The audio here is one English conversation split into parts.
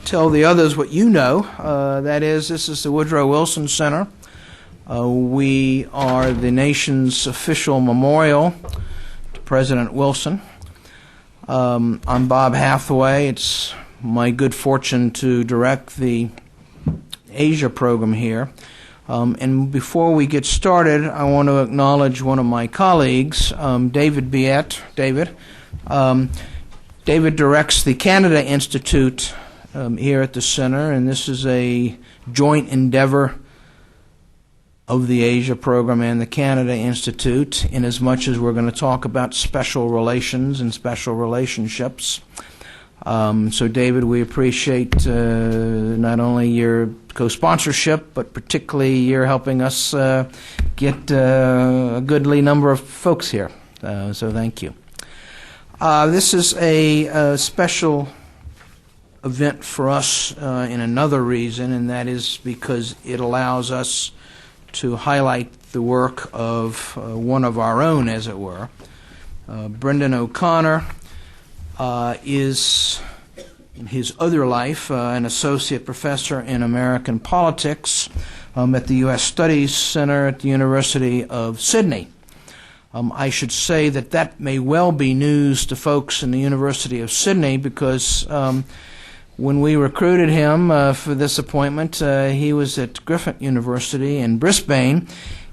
tell the others what you know. That is, this is the Woodrow Wilson Center. We are the nation's official memorial to President Wilson. I'm Bob Hathaway. It's my good fortune to direct the Asia program here. And before we get started, I want to acknowledge one of my colleagues, David Beinart. David directs the Canada Institute here at the center, and this is a joint endeavor of the Asia program and the Canada Institute, in as much as we're going to talk about special relations and special relationships. So David, we appreciate not only your co-sponsorship, but particularly your helping us get a goodly number of folks here. So thank you. This is a special event for us in another reason, and that is because it allows us to highlight the work of one of our own, as it were. Brendon O'Connor is, in his other life, an associate professor in American politics at the U.S. Studies Center at the University of Sydney. I should say that that may well be news to folks in the University of Sydney, because when we recruited him for this appointment, he was at Griffith University in Brisbane.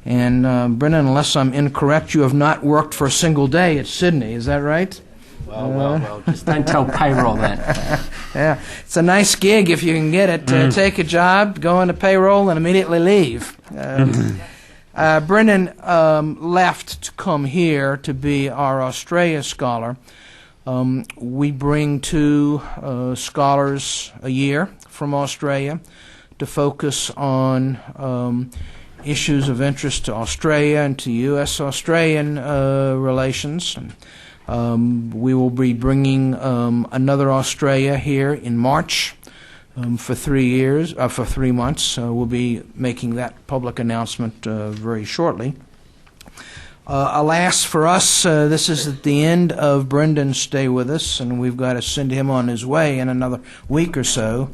And Brendon, unless I'm incorrect, you have not worked for a single day at Sydney. Is that right? Well, just don't tell payroll that. Yeah, it's a nice gig if you can get it. Take a job, go into payroll, and immediately leave. Brendon left to come here to be our Australia scholar. We bring two scholars a year from Australia to focus on issues of interest to Australia and to U.S.-Australian relations. We will be bringing another Australia here in March for 3 months. We'll be making that public announcement very shortly. Alas for us, this is at the end of Brendon's stay with us, and we've got to send him on his way in another week or so.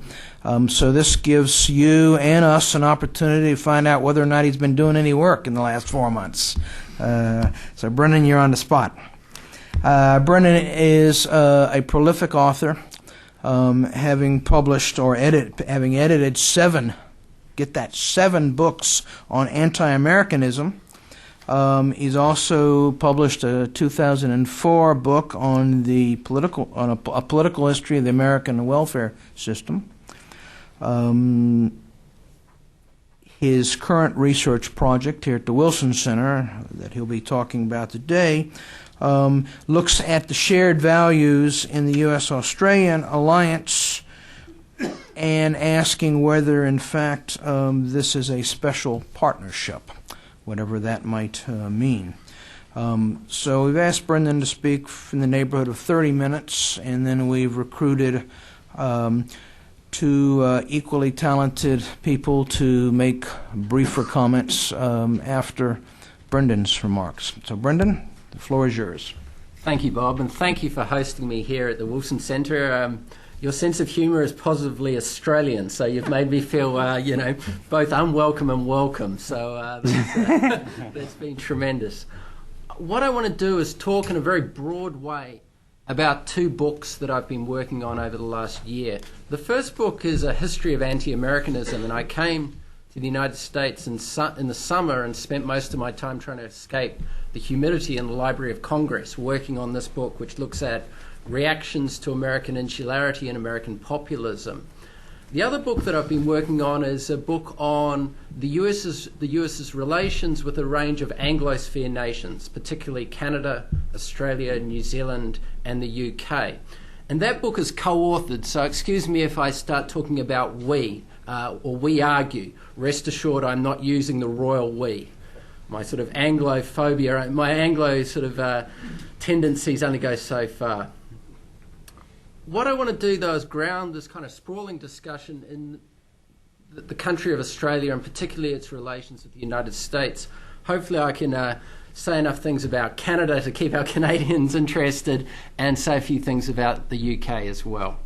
So this gives you and us an opportunity to find out whether or not he's been doing any work in the last 4 months. So Brendon, you're on the spot. Brendon is a prolific author, having published or having edited 7 books on anti-Americanism. He's also published a 2004 book on a political history of the American welfare system. His current research project here at the Wilson Center, that he'll be talking about today, looks at the shared values in the U.S.-Australian alliance and asking whether, in fact, this is a special partnership, whatever that might mean. So we've asked Brendon to speak in the neighborhood of 30 minutes, and then we've recruited 2 equally talented people to make briefer comments after Brendon's remarks. So Brendon, the floor is yours. Thank you, Bob, and thank you for hosting me here at the Wilson Center. Your sense of humour is positively Australian, so you've made me feel, both unwelcome and welcome. So that's been tremendous. What I want to do is talk in a very broad way about 2 books that I've been working on over the last year. The first book is a history of anti-Americanism, and I came to the United States in the summer and spent most of my time trying to escape the humidity in the Library of Congress, working on this book, which looks at reactions to American insularity and American populism. The other book that I've been working on is a book on the US's relations with a range of Anglosphere nations, particularly Canada, Australia, New Zealand, and the UK. And that book is co-authored, so excuse me if I start talking about we, or we argue. Rest assured I'm not using the royal we. My sort of Anglophobia, my Anglo sort of tendencies only go so far. What I want to do, though, is ground this kind of sprawling discussion in the country of Australia, and particularly its relations with the United States. Hopefully I can say enough things about Canada to keep our Canadians interested, and say a few things about the UK as well.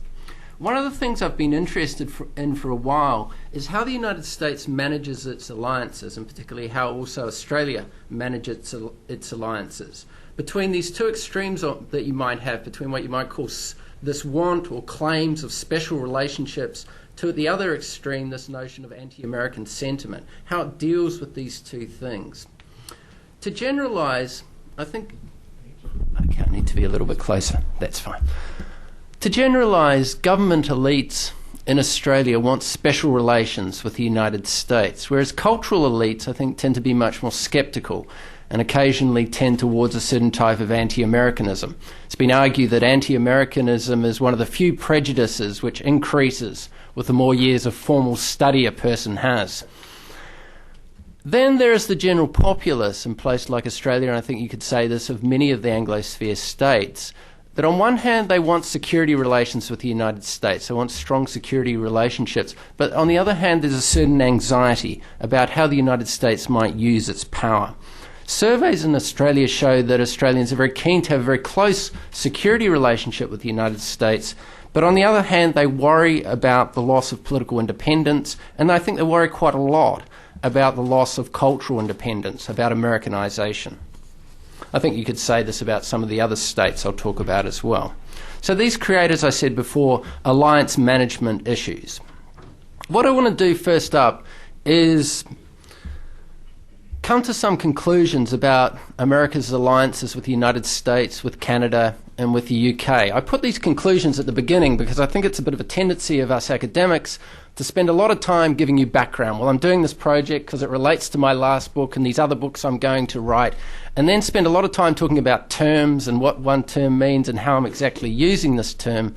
One of the things I've been interested in for a while is how the United States manages its alliances, and particularly how also Australia manages its alliances. Between these two extremes that you might have, between what you might call this want or claims of special relationships, to at the other extreme, this notion of anti-American sentiment, how it deals with these two things. To generalise, okay, I need to be a little bit closer, that's fine. To generalise, government elites in Australia want special relations with the United States, whereas cultural elites, I think, tend to be much more sceptical and occasionally tend towards a certain type of anti-Americanism. It's been argued that anti-Americanism is one of the few prejudices which increases with the more years of formal study a person has. Then there is the general populace in places like Australia, and I think you could say this of many of the Anglosphere states, that on one hand they want security relations with the United States, they want strong security relationships, but on the other hand there's a certain anxiety about how the United States might use its power. Surveys in Australia show that Australians are very keen to have a very close security relationship with the United States, but on the other hand they worry about the loss of political independence, and I think they worry quite a lot about the loss of cultural independence, about Americanisation. I think you could say this about some of the other states I'll talk about as well. So these create, as I said before, alliance management issues. What I want to do first up is come to some conclusions about America's alliances with the United States, with Canada, and with the UK. I put these conclusions at the beginning because I think it's a bit of a tendency of us academics to spend a lot of time giving you background. Well, I'm doing this project because it relates to my last book and these other books I'm going to write, and then spend a lot of time talking about terms and what one term means and how I'm exactly using this term,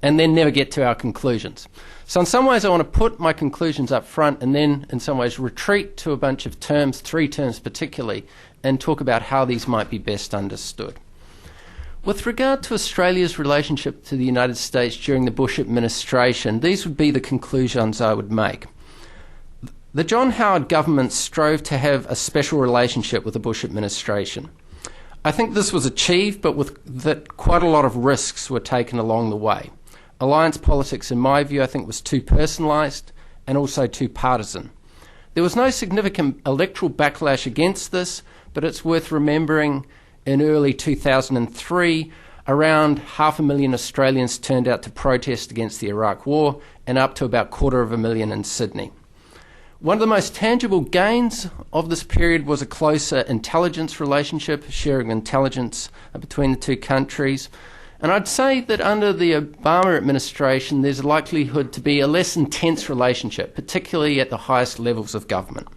and then never get to our conclusions. So in some ways I want to put my conclusions up front and then in some ways retreat to a bunch of terms, 3 terms particularly, and talk about how these might be best understood. With regard to Australia's relationship to the United States during the Bush administration, these would be the conclusions I would make. The John Howard government strove to have a special relationship with the Bush administration. I think this was achieved, but with that quite a lot of risks were taken along the way. Alliance politics, in my view, I think was too personalised and also too partisan. There was no significant electoral backlash against this, but it's worth remembering in early 2003, around 500,000 Australians turned out to protest against the Iraq War, and up to about 250,000 in Sydney. One of the most tangible gains of this period was a closer intelligence relationship, sharing intelligence between the two countries. And I'd say that under the Obama administration, there's a likelihood to be a less intense relationship, particularly at the highest levels of government.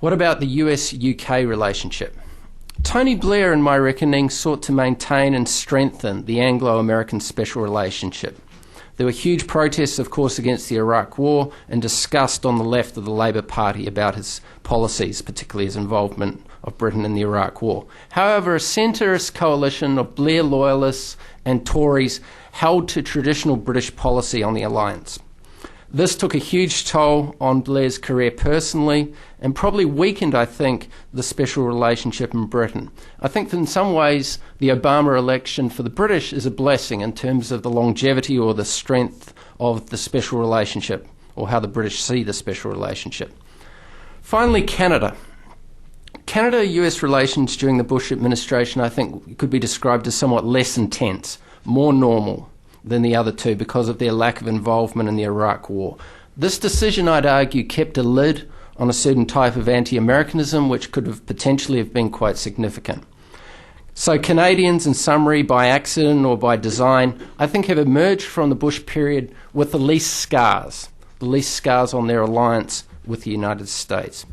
What about the US-UK relationship? Tony Blair, in my reckoning, sought to maintain and strengthen the Anglo-American special relationship. There were huge protests, of course, against the Iraq War and disgust on the left of the Labour Party about his policies, particularly his involvement of Britain in the Iraq War. However, a centrist coalition of Blair loyalists and Tories held to traditional British policy on the alliance. This took a huge toll on Blair's career personally and probably weakened, I think, the special relationship in Britain. I think that in some ways the Obama election for the British is a blessing in terms of the longevity or the strength of the special relationship, or how the British see the special relationship. Finally, Canada. Canada-US relations during the Bush administration, I think, could be described as somewhat less intense, more normal than the other two because of their lack of involvement in the Iraq War. This decision, I'd argue, kept a lid on a certain type of anti-Americanism which could have potentially have been quite significant. So Canadians, in summary, by accident or by design, I think have emerged from the Bush period with the least scars on their alliance with the United States.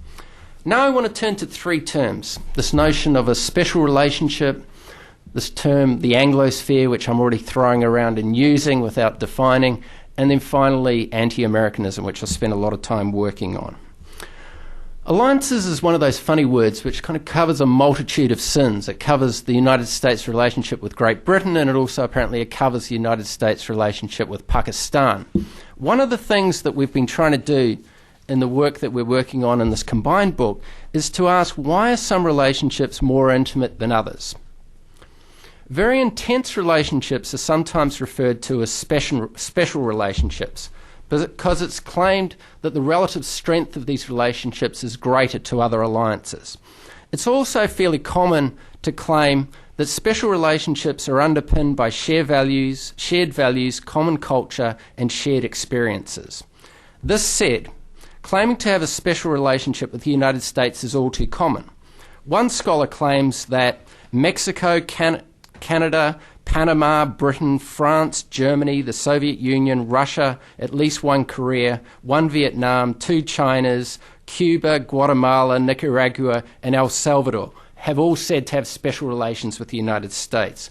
Now I want to turn to 3 terms. This notion of a special relationship, this term, the Anglosphere, which I'm already throwing around and using without defining, and then finally anti-Americanism, which I spent a lot of time working on. Alliances is one of those funny words which kind of covers a multitude of sins. It covers the United States relationship with Great Britain, and it also apparently covers the United States relationship with Pakistan. One of the things that we've been trying to do in the work that we're working on in this combined book is to ask, why are some relationships more intimate than others? Very intense relationships are sometimes referred to as special relationships, because it's claimed that the relative strength of these relationships is greater to other alliances. It's also fairly common to claim that special relationships are underpinned by shared values, common culture, and shared experiences. This said, claiming to have a special relationship with the United States is all too common. One scholar claims that Mexico, Canada, Panama, Britain, France, Germany, the Soviet Union, Russia, at least one Korea, one Vietnam, two Chinas, Cuba, Guatemala, Nicaragua, and El Salvador have all said to have special relations with the United States.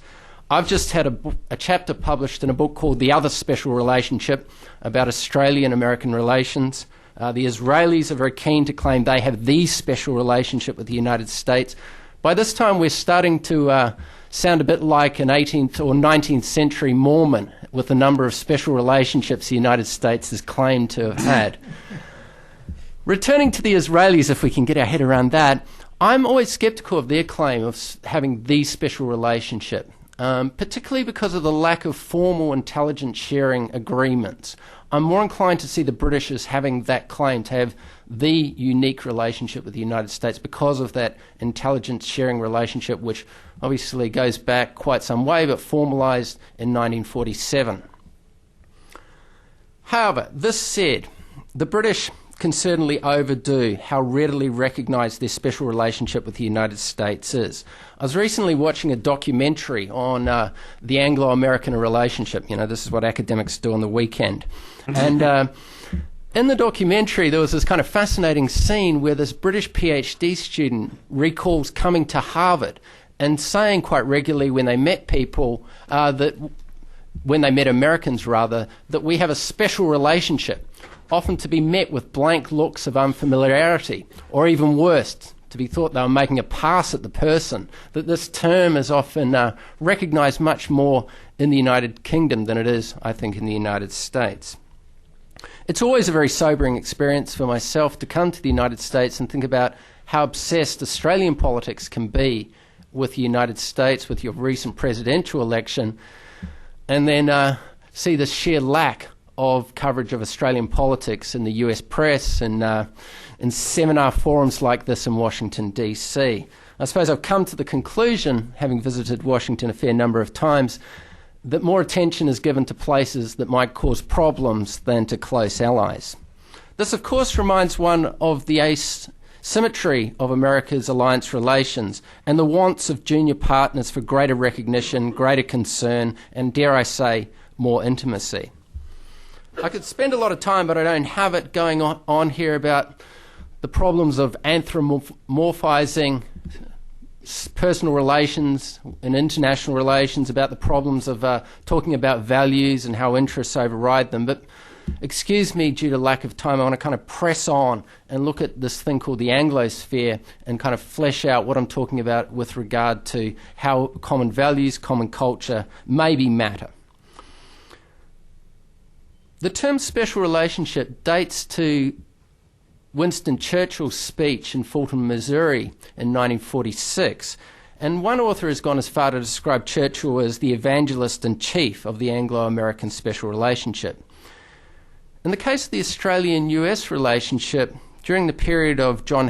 I've just had a chapter published in a book called The Other Special Relationship about Australian-American relations. The Israelis are very keen to claim they have the special relationship with the United States. By this time, we're starting to sound a bit like an 18th or 19th century Mormon with the number of special relationships the United States has claimed to have had. Returning to the Israelis, if we can get our head around that, I'm always sceptical of their claim of having the special relationship, particularly because of the lack of formal intelligence sharing agreements. I'm more inclined to see the British as having that claim to have the unique relationship with the United States because of that intelligence sharing relationship, which obviously goes back quite some way, but formalised in 1947. However, this said, the British can certainly overdo how readily recognised their special relationship with the United States is. I was recently watching a documentary on the Anglo-American relationship. You know, this is what academics do on the weekend. And in the documentary, there was this kind of fascinating scene where this British PhD student recalls coming to Harvard and saying quite regularly when they met people when they met Americans rather, that we have a special relationship, often to be met with blank looks of unfamiliarity, or even worse, to be thought they were making a pass at the person, that this term is often recognised much more in the United Kingdom than it is, I think, in the United States. It's always a very sobering experience for myself to come to the United States and think about how obsessed Australian politics can be with the United States, with your recent presidential election, and then see the sheer lack of coverage of Australian politics in the US press and in seminar forums like this in Washington, D.C. I suppose I've come to the conclusion, having visited Washington a fair number of times, that more attention is given to places that might cause problems than to close allies. This, of course, reminds one of the asymmetry of America's alliance relations and the wants of junior partners for greater recognition, greater concern, and, dare I say, more intimacy. I could spend a lot of time, but I don't have it, going on here about the problems of anthropomorphizing personal relations and international relations, about the problems of talking about values and how interests override them. But excuse me, due to lack of time, I want to kind of press on and look at this thing called the Anglosphere and kind of flesh out what I'm talking about with regard to how common values, common culture maybe matter. The term special relationship dates to Winston Churchill's speech in Fulton, Missouri in 1946, and one author has gone as far to describe Churchill as the evangelist in chief of the Anglo-American special relationship. In the case of the Australian-US relationship, during the period of John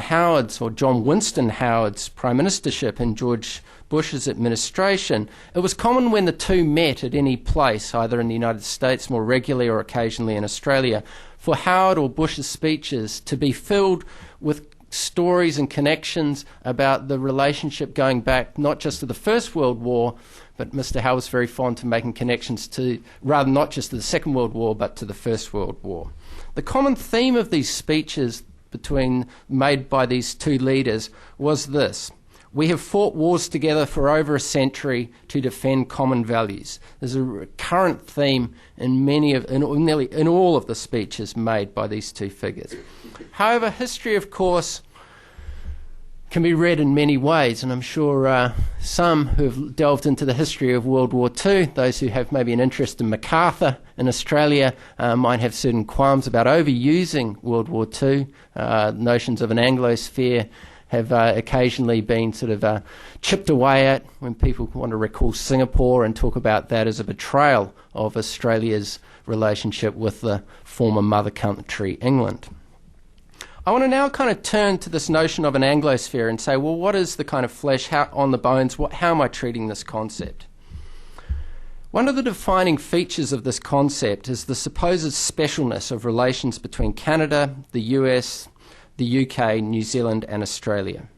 Winston Howard's prime ministership and George Bush's administration, it was common when the two met at any place, either in the United States more regularly or occasionally in Australia, for Howard or Bush's speeches to be filled with stories and connections about the relationship going back not just to the First World War, but Mr. Howard was very fond to making connections to, rather not just to the Second World War, but to the First World War. The common theme of these speeches made by these two leaders was this: we have fought wars together for over a century to defend common values. There's a recurrent theme in nearly all of the speeches made by these two figures. However, history, of course, can be read in many ways, and I'm sure some who have delved into the history of World War II, those who have maybe an interest in MacArthur in Australia, might have certain qualms about overusing World War II. Notions of an Anglosphere have occasionally been sort of chipped away at when people want to recall Singapore and talk about that as a betrayal of Australia's relationship with the former mother country, England. I want to now kind of turn to this notion of an Anglosphere and say, well, what is the kind of flesh on the bones? How am I treating this concept? One of the defining features of this concept is the supposed specialness of relations between Canada, the US, the UK, New Zealand and Australia.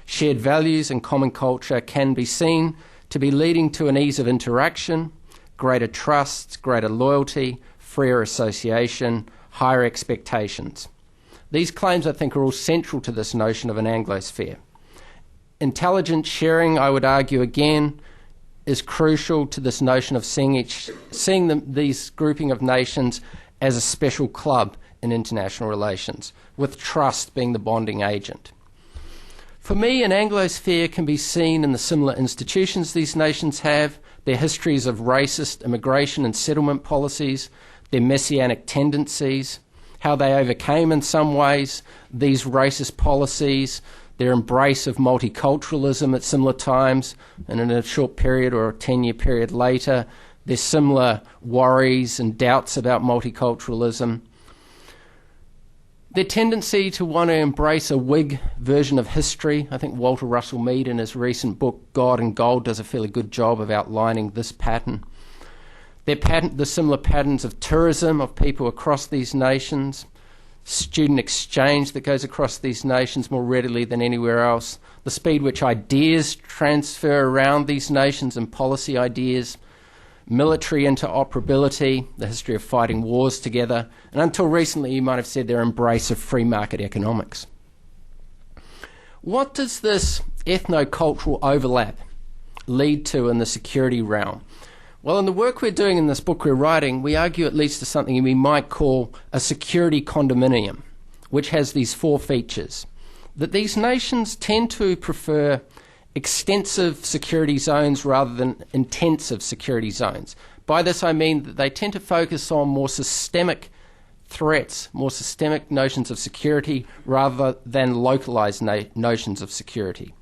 Shared values and common culture can be seen to be leading to an ease of interaction, greater trust, greater loyalty, freer association, higher expectations. These claims, I think, are all central to this notion of an Anglosphere. Intelligence sharing, I would argue again, is crucial to this notion of seeing these grouping of nations as a special club in international relations, with trust being the bonding agent. For me, an Anglosphere can be seen in the similar institutions these nations have, their histories of racist immigration and settlement policies, their messianic tendencies, how they overcame in some ways these racist policies, their embrace of multiculturalism at similar times, and in a short period or a 10-year period later, their similar worries and doubts about multiculturalism. Their tendency to want to embrace a Whig version of history. I think Walter Russell Mead in his recent book, God and Gold, does a fairly good job of outlining this pattern. The similar patterns of tourism of people across these nations, student exchange that goes across these nations more readily than anywhere else, the speed which ideas transfer around these nations and policy ideas, military interoperability, the history of fighting wars together, and until recently you might have said their embrace of free market economics. What does this ethno-cultural overlap lead to in the security realm? Well, in the work we're doing in this book we're writing, we argue it leads to something we might call a security condominium, which has these four features. That these nations tend to prefer extensive security zones rather than intensive security zones. By this I mean that they tend to focus on more systemic threats, more systemic notions of security rather than localized notions of security.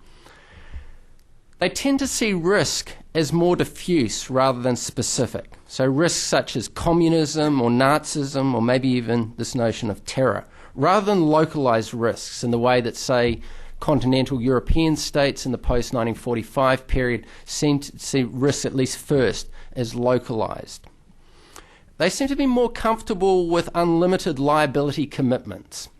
They tend to see risk as more diffuse rather than specific. So risks such as communism or Nazism or maybe even this notion of terror, rather than localized risks in the way that, say, continental European states in the post-1945 period seem to see risks at least first as localized. They seem to be more comfortable with unlimited liability commitments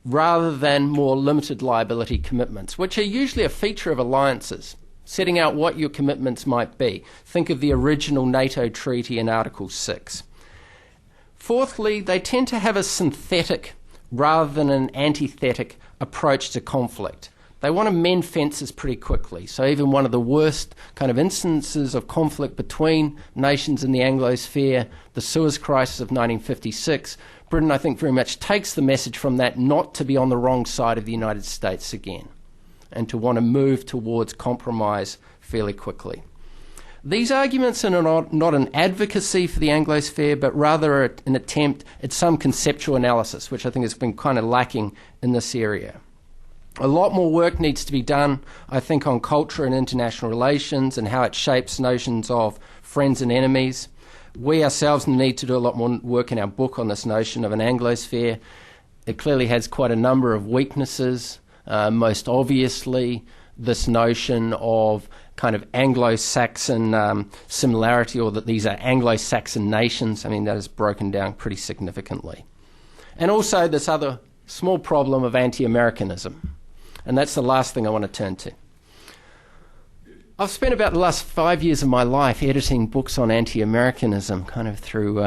rather than more limited liability commitments, which are usually a feature of alliances, setting out what your commitments might be. Think of the original NATO treaty in Article 6. Fourthly, they tend to have a synthetic rather than an antithetic approach to conflict. They want to mend fences pretty quickly. So even one of the worst kind of instances of conflict between nations in the Anglosphere, the Suez Crisis of 1956, Britain, I think, very much takes the message from that not to be on the wrong side of the United States again and to want to move towards compromise fairly quickly. These arguments are not an advocacy for the Anglosphere, but rather an attempt at some conceptual analysis, which I think has been kind of lacking in this area. A lot more work needs to be done, I think, on culture and international relations and how it shapes notions of friends and enemies. We ourselves need to do a lot more work in our book on this notion of an Anglosphere. It clearly has quite a number of weaknesses, most obviously this notion of kind of Anglo-Saxon similarity, or that these are Anglo-Saxon nations. I mean, that is broken down pretty significantly. And also this other small problem of anti-Americanism. And that's the last thing I want to turn to. I've spent about the last 5 years of my life editing books on anti-Americanism, kind of through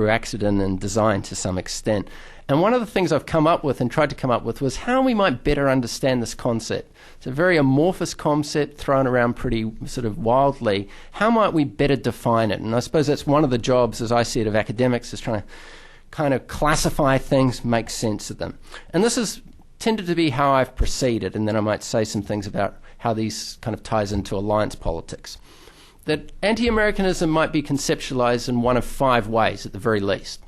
accident and design to some extent. And one of the things I've come up with and tried to come up with was how we might better understand this concept. It's a very amorphous concept thrown around pretty sort of wildly. How might we better define it? And I suppose that's one of the jobs, as I see it, of academics, is trying to kind of classify things, make sense of them. And this has tended to be how I've proceeded, and then I might say some things about how these kind of ties into alliance politics. That anti-Americanism might be conceptualized in one of 5 ways at the very least.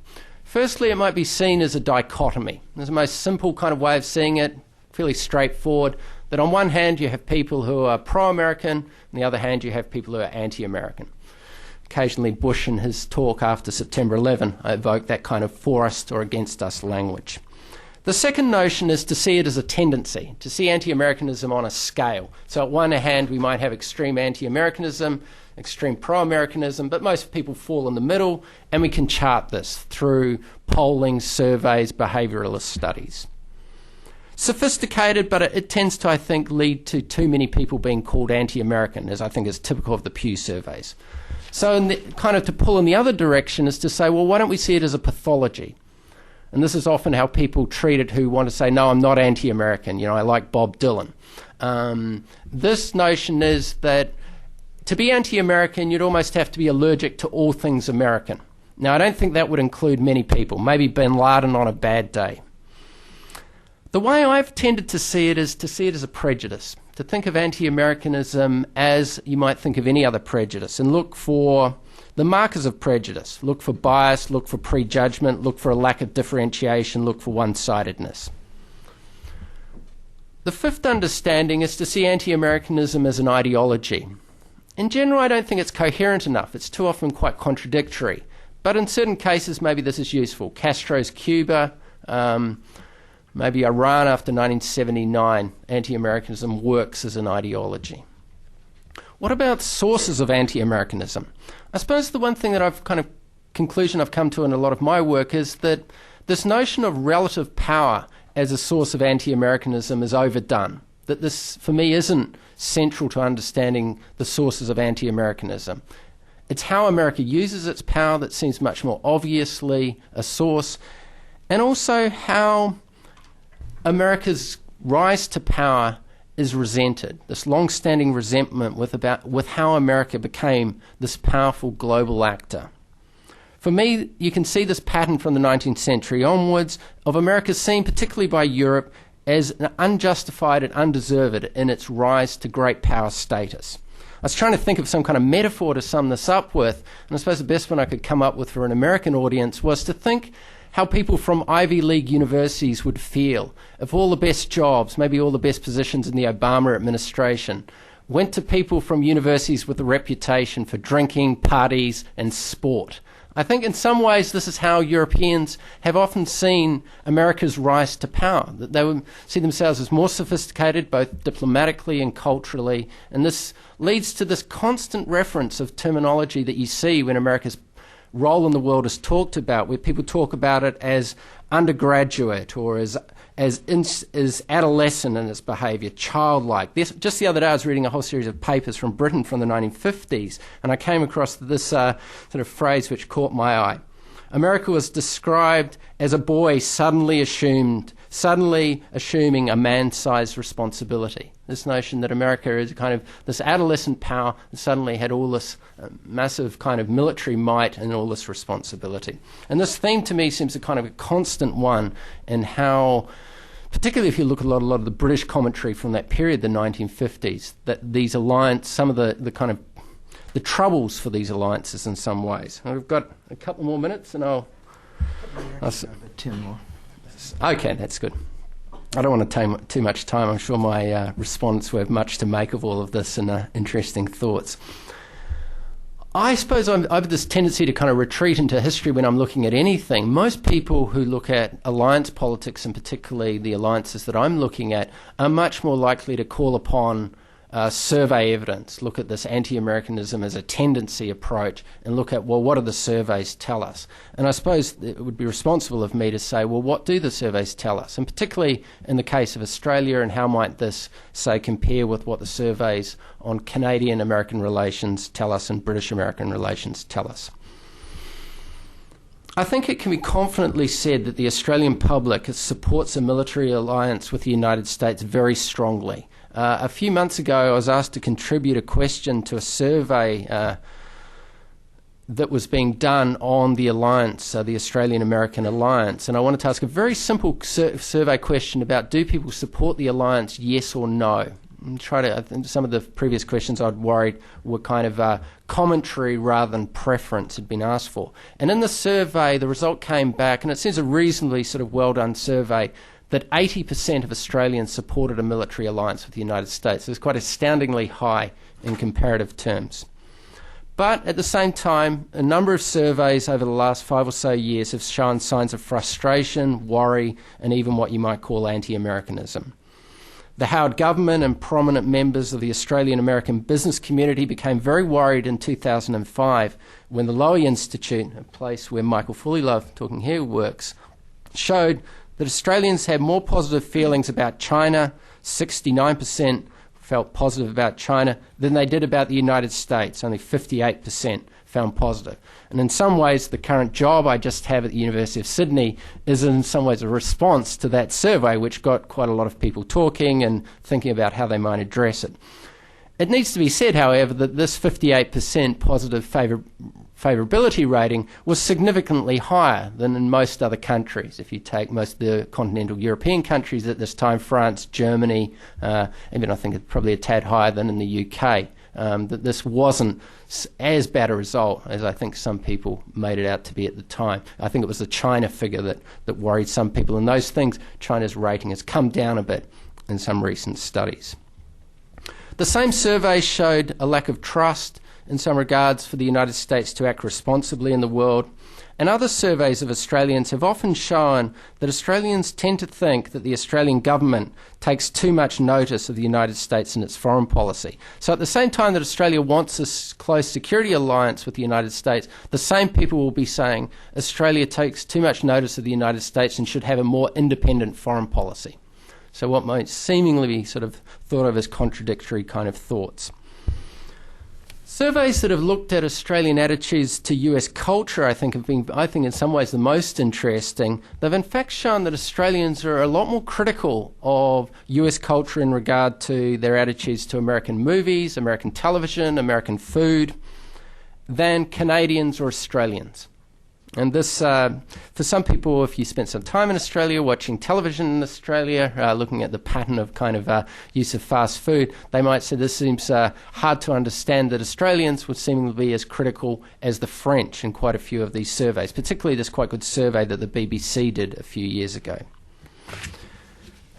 Firstly, it might be seen as a dichotomy. There's the most simple kind of way of seeing it. fairly straightforward, that on one hand you have people who are pro-American, on the other hand you have people who are anti-American. Occasionally Bush in his talk after September 11 evoked that kind of for us or against us language. The second notion is to see it as a tendency, to see anti-Americanism on a scale. So at one hand we might have extreme anti-Americanism, extreme pro-Americanism, but most people fall in the middle, and we can chart this through polling, surveys, behaviouralist studies. Sophisticated, but it tends to, I think, lead to too many people being called anti-American, as I think is typical of the Pew surveys. So kind of to pull in the other direction is to say, well, why don't we see it as a pathology? And this is often how people treat it who want to say, no, I'm not anti-American, you know, I like Bob Dylan. This notion is that to be anti-American, you'd almost have to be allergic to all things American. Now, I don't think that would include many people, maybe bin Laden on a bad day. The way I've tended to see it is to see it as a prejudice, to think of anti-Americanism as you might think of any other prejudice, and look for the markers of prejudice. Look for bias, look for prejudgment, look for a lack of differentiation, look for one-sidedness. The fifth understanding is to see anti-Americanism as an ideology. In general, I don't think it's coherent enough. It's too often quite contradictory. But in certain cases, maybe this is useful. Castro's Cuba, maybe Iran after 1979, anti-Americanism works as an ideology. What about sources of anti-Americanism? I suppose the one thing that conclusion I've come to in a lot of my work is that this notion of relative power as a source of anti-Americanism is overdone. That this, for me, isn't central to understanding the sources of anti-Americanism. It's how America uses its power that seems much more obviously a source, and also how America's rise to power is resented, this long-standing resentment with how America became this powerful global actor. For me, you can see this pattern from the 19th century onwards of America seen, particularly by Europe, as unjustified and undeserved in its rise to great power status. I was trying to think of some kind of metaphor to sum this up with, and I suppose the best one I could come up with for an American audience was to think how people from Ivy League universities would feel if all the best jobs, maybe all the best positions in the Obama administration, went to people from universities with a reputation for drinking, parties, and sport. I think in some ways this is how Europeans have often seen America's rise to power, that they would see themselves as more sophisticated, both diplomatically and culturally, and this leads to this constant reference of terminology that you see when America's role in the world is talked about, where people talk about it as undergraduate or as adolescent in its behaviour, childlike. Just the other day I was reading a whole series of papers from Britain from the 1950s, and I came across this sort of phrase which caught my eye. America was described as a boy suddenly assuming a man-sized responsibility. This notion that America is kind of this adolescent power that suddenly had all this massive kind of military might and all this responsibility. And this theme to me seems a kind of a constant one in how, particularly if you look at a lot of the British commentary from that period, the 1950s, that these alliances, some of the kind of the troubles for these alliances in some ways. We've got a couple more minutes and I'll 10 more. Okay, that's good. I don't want to take too much time. I'm sure my respondents will have much to make of all of this and interesting thoughts. I suppose I have this tendency to kind of retreat into history when I'm looking at anything. Most people who look at alliance politics, and particularly the alliances that I'm looking at, are much more likely to call upon survey evidence, look at this anti-Americanism as a tendency approach, and look at, well, what do the surveys tell us? And I suppose it would be responsible of me to say, well, what do the surveys tell us? And particularly in the case of Australia, and how might this, say, compare with what the surveys on Canadian-American relations tell us and British-American relations tell us? I think it can be confidently said that the Australian public supports a military alliance with the United States very strongly. A few months ago, I was asked to contribute a question to a survey that was being done on the alliance, the Australian-American alliance, and I wanted to ask a very simple survey question about, do people support the alliance, yes or no? And I think some of the previous questions I'd worried were kind of commentary rather than preference had been asked for. And in the survey, the result came back, and it seems a reasonably sort of well-done survey, that 80% of Australians supported a military alliance with the United States. It was quite astoundingly high in comparative terms. But at the same time, a number of surveys over the last 5 or so years have shown signs of frustration, worry, and even what you might call anti-Americanism. The Howard government and prominent members of the Australian-American business community became very worried in 2005 when the Lowy Institute, a place where Michael Fullilove, talking here, works, showed that Australians had more positive feelings about China, 69% felt positive about China, than they did about the United States. Only 58% found positive. And in some ways, the current job I just have at the University of Sydney is in some ways a response to that survey, which got quite a lot of people talking and thinking about how they might address it. It needs to be said, however, that this 58% positive favourability rating was significantly higher than in most other countries. If you take most of the continental European countries at this time, France, Germany, even I think it's probably a tad higher than in the UK, that this wasn't as bad a result as I think some people made it out to be at the time. I think it was the China figure that worried some people. And those things, China's rating has come down a bit in some recent studies. The same survey showed a lack of trust in some regards for the United States to act responsibly in the world, and other surveys of Australians have often shown that Australians tend to think that the Australian government takes too much notice of the United States and its foreign policy. So at the same time that Australia wants a close security alliance with the United States, the same people will be saying Australia takes too much notice of the United States and should have a more independent foreign policy. So what might seemingly be sort of thought of as contradictory kind of thoughts. Surveys that have looked at Australian attitudes to US culture, I think, have been, in some ways the most interesting. They've in fact shown that Australians are a lot more critical of US culture in regard to their attitudes to American movies, American television, American food, than Canadians or Australians. And this, for some people, if you spent some time in Australia, watching television in Australia, looking at the pattern of kind of use of fast food, they might say this seems hard to understand that Australians would seemingly be as critical as the French in quite a few of these surveys, particularly this quite good survey that the BBC did a few years ago.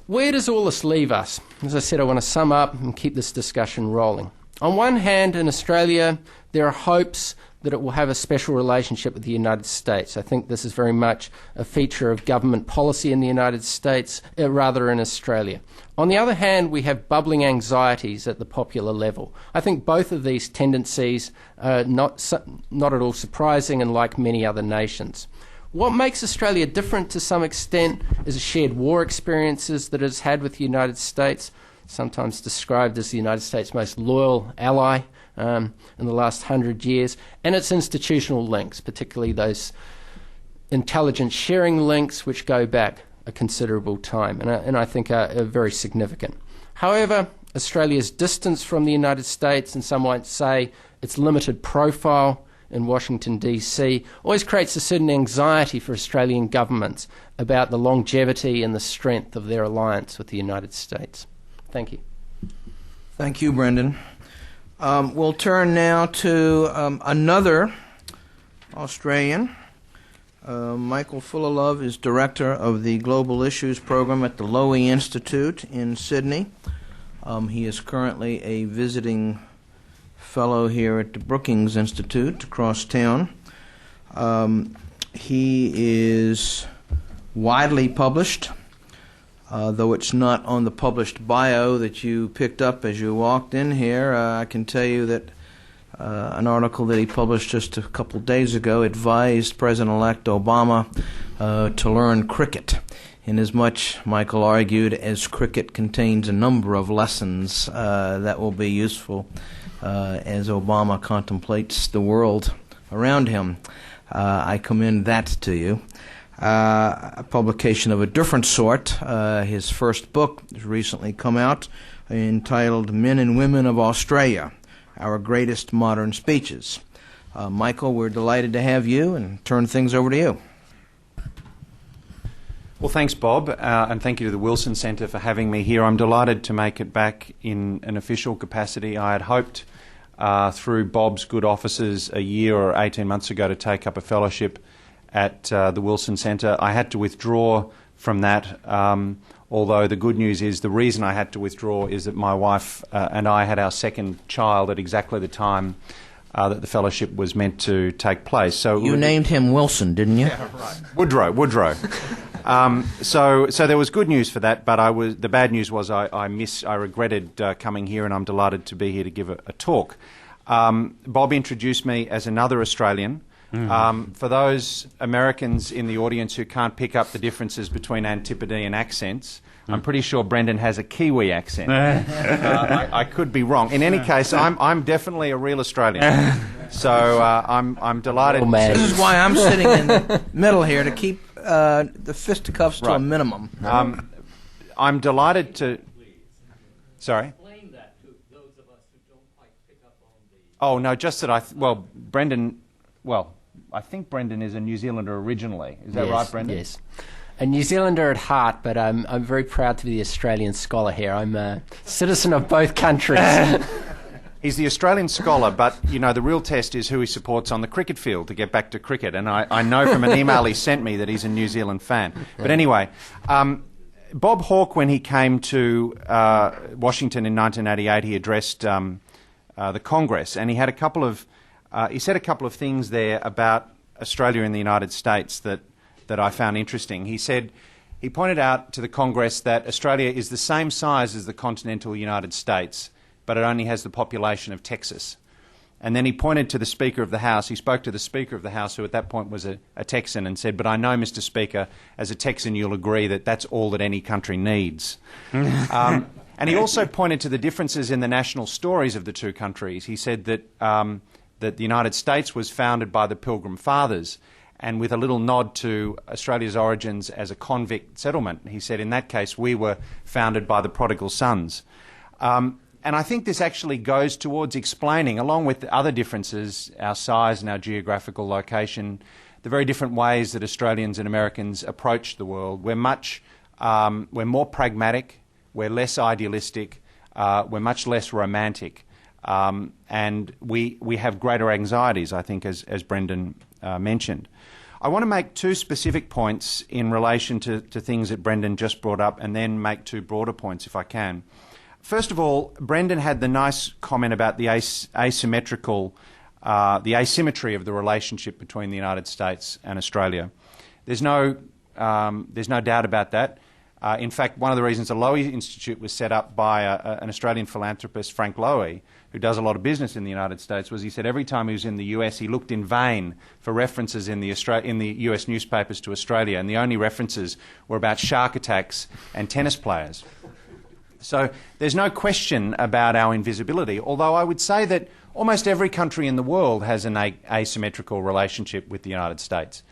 Where does all this leave us? As I said, I want to sum up and keep this discussion rolling. On one hand, in Australia, there are hopes that it will have a special relationship with the United States. I think this is very much a feature of government policy in the United States, rather in Australia. On the other hand, we have bubbling anxieties at the popular level. I think both of these tendencies are not at all surprising and like many other nations. What makes Australia different to some extent is the shared war experiences that it has had with the United States, sometimes described as the United States' most loyal ally in the last 100 years, and its institutional links, particularly those intelligence sharing links which go back a considerable time and I think are very significant. However, Australia's distance from the United States, and some might say its limited profile in Washington DC, always creates a certain anxiety for Australian governments about the longevity and the strength of their alliance with the United States. Thank you. Thank you, Brendon. We'll turn now to another Australian. Michael Fulllove is director of the Global Issues Program at the Lowy Institute in Sydney. He is currently a visiting fellow here at the Brookings Institute across town. He is widely published, though it's not on the published bio that you picked up as you walked in here. I can tell you that an article that he published just a couple days ago advised President-elect Obama to learn cricket, inasmuch, Michael argued, as cricket contains a number of lessons that will be useful as Obama contemplates the world around him. I commend that to you. A publication of a different sort. His first book has recently come out, entitled Men and Women of Australia, Our Greatest Modern Speeches. Michael, we're delighted to have you, and turn things over to you. Well, thanks, Bob, and thank you to the Wilson Centre for having me here. I'm delighted to make it back in an official capacity. I had hoped through Bob's good offices a year or 18 months ago to take up a fellowship at the Wilson Centre. I had to withdraw from that. Although the good news is the reason I had to withdraw is that my wife and I had our second child at exactly the time that the fellowship was meant to take place. So you named him Wilson, didn't you? Yeah, right. Woodrow. So there was good news for that, but the bad news was I regretted coming here, and I'm delighted to be here to give a talk. Bob introduced me as another Australian. For those Americans in the audience who can't pick up the differences between Antipodean accents, I'm pretty sure Brendon has a Kiwi accent. I could be wrong. In any case, I'm definitely a real Australian. So I'm delighted. Oh, man. This is why I'm sitting in the middle here, to keep the fisticuffs to a minimum. I'm delighted to... Sorry? Explain that to those of us who don't quite pick up on the... Oh, no, just that Brendon... Well, I think Brendon is a New Zealander originally. Is that right, Brendon? Yes. A New Zealander at heart, but I'm very proud to be the Australian scholar here. I'm a citizen of both countries. He's the Australian scholar, but, the real test is who he supports on the cricket field, to get back to cricket. And I know from an email he sent me that he's a New Zealand fan. But anyway, Bob Hawke, when he came to Washington in 1988, he addressed the Congress, and he had he said a couple of things there about Australia and the United States that I found interesting. He pointed out to the Congress that Australia is the same size as the continental United States, but it only has the population of Texas. And then he pointed to the Speaker of the House. He spoke to the Speaker of the House, who at that point was a Texan, and said, "But I know, Mr. Speaker, as a Texan you'll agree that that's all that any country needs." And he also pointed to the differences in the national stories of the two countries. He said that the United States was founded by the Pilgrim Fathers, and with a little nod to Australia's origins as a convict settlement. He said, in that case, we were founded by the prodigal sons. And I think this actually goes towards explaining, along with the other differences, our size and our geographical location, the very different ways that Australians and Americans approach the world. We're more pragmatic, we're less idealistic, we're much less romantic. And we have greater anxieties, I think, as Brendon mentioned. I want to make two specific points in relation to things that Brendon just brought up, and then make two broader points, if I can. First of all, Brendon had the nice comment about the asymmetry of the relationship between the United States and Australia. There's no doubt about that. In fact, one of the reasons the Lowy Institute was set up by an Australian philanthropist, Frank Lowy, who does a lot of business in the United States, was he said every time he was in the US, he looked in vain for references in the US newspapers to Australia, and the only references were about shark attacks and tennis players. So there's no question about our invisibility, although I would say that almost every country in the world has an asymmetrical relationship with the United States.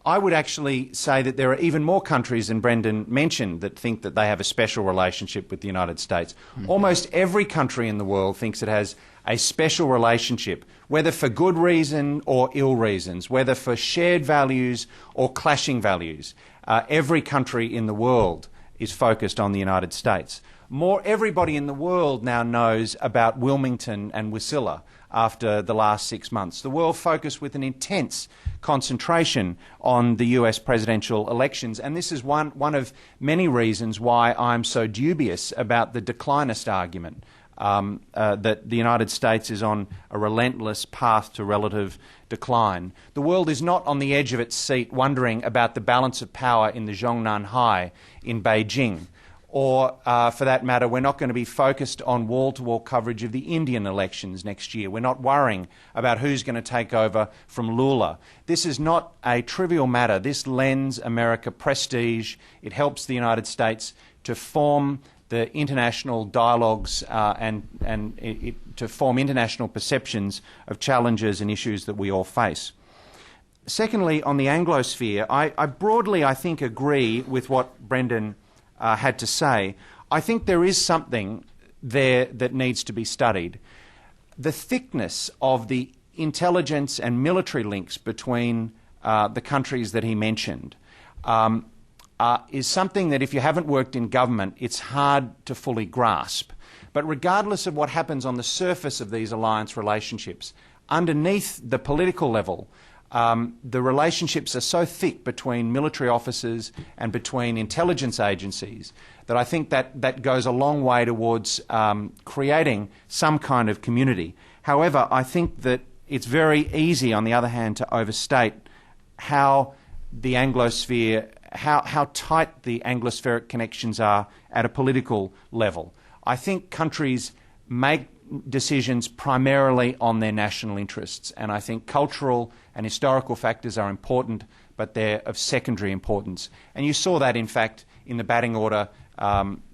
I would actually say that there are even more countries than Brendon mentioned that think that they have a special relationship with the United States. Mm-hmm. Almost every country in the world thinks it has a special relationship, whether for good reason or ill reasons, whether for shared values or clashing values. Every country in the world is focused on the United States. Everybody in the world now knows about Wilmington and Wasilla after the last 6 months. The world focused with an intense concentration on the US presidential elections, and this is one of many reasons why I'm so dubious about the declinist argument, that the United States is on a relentless path to relative decline. The world is not on the edge of its seat wondering about the balance of power in the Zhongnanhai in Beijing. Or, for that matter, we're not going to be focused on wall-to-wall coverage of the Indian elections next year. We're not worrying about who's going to take over from Lula. This is not a trivial matter. This lends America prestige. It helps the United States to form the international dialogues and to form international perceptions of challenges and issues that we all face. Secondly, on the Anglosphere, I broadly, I think, agree with what Brendon had to say. I think there is something there that needs to be studied. The thickness of the intelligence and military links between the countries that he mentioned is something that if you haven't worked in government, it's hard to fully grasp. But regardless of what happens on the surface of these alliance relationships, underneath the political level, The relationships are so thick between military officers and between intelligence agencies that I think that goes a long way towards creating some kind of community. However, I think that it's very easy, on the other hand, to overstate how the Anglosphere, how tight the Anglospheric connections are at a political level. I think countries make decisions primarily on their national interests, and I think cultural and historical factors are important, but they're of secondary importance. And you saw that, in fact, in the batting order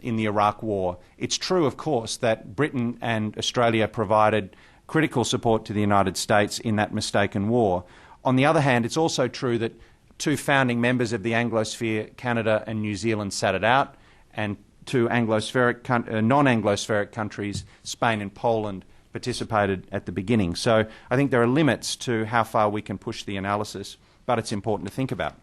in the Iraq War. It's true, of course, that Britain and Australia provided critical support to the United States in that mistaken war. On the other hand, it's also true that two founding members of the Anglosphere, Canada and New Zealand, sat it out, and two non-Anglospheric countries, Spain and Poland, participated at the beginning. So I think there are limits to how far we can push the analysis, but it's important to think about.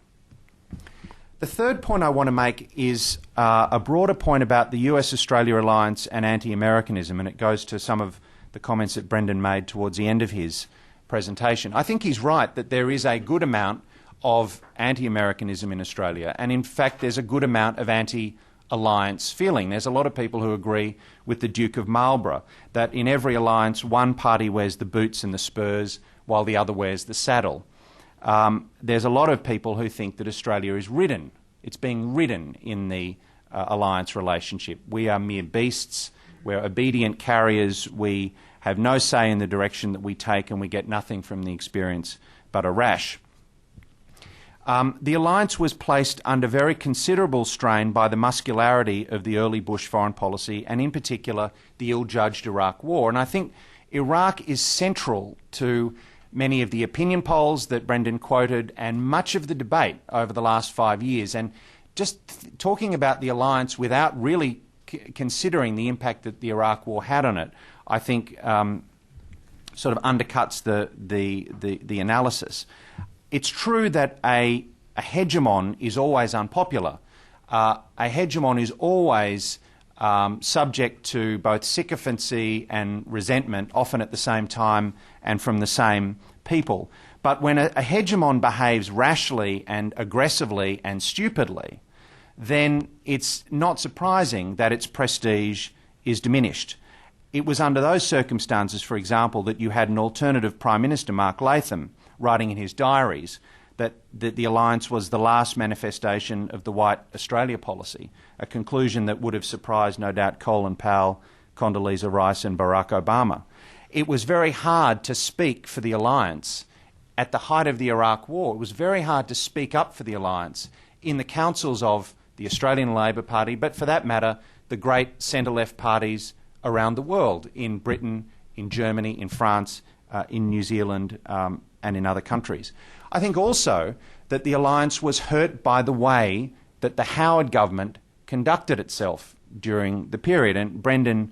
The third point I want to make is a broader point about the US-Australia alliance and anti-Americanism, and it goes to some of the comments that Brendon made towards the end of his presentation. I think he's right that there is a good amount of anti-Americanism in Australia, and in fact there's a good amount of anti-alliance feeling. There's a lot of people who agree with the Duke of Marlborough that in every alliance one party wears the boots and the spurs while the other wears the saddle. There's a lot of people who think that Australia is ridden. It's being ridden in the alliance relationship. We are mere beasts. We're obedient carriers. We have no say in the direction that we take, and we get nothing from the experience but a rash. The alliance was placed under very considerable strain by the muscularity of the early Bush foreign policy, and in particular the ill-judged Iraq War. And I think Iraq is central to many of the opinion polls that Brendon quoted and much of the debate over the last 5 years. And just talking about the alliance without really considering the impact that the Iraq War had on it, I think sort of undercuts the analysis. It's true that a hegemon is always unpopular. A hegemon is always subject to both sycophancy and resentment, often at the same time and from the same people. But when a hegemon behaves rashly and aggressively and stupidly, then it's not surprising that its prestige is diminished. It was under those circumstances, for example, that you had an alternative Prime Minister, Mark Latham, writing in his diaries that the alliance was the last manifestation of the white Australia policy, a conclusion that would have surprised, no doubt, Colin Powell, Condoleezza Rice and Barack Obama. It was very hard to speak for the alliance at the height of the Iraq War. It was very hard to speak up for the alliance in the councils of the Australian Labor Party, but for that matter, the great centre-left parties around the world, in Britain, in Germany, in France, in New Zealand, and in other countries. I think also that the alliance was hurt by the way that the Howard government conducted itself during the period, and Brendon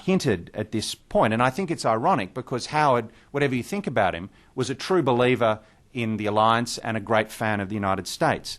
hinted at this point, and I think it's ironic because Howard, whatever you think about him, was a true believer in the alliance and a great fan of the United States.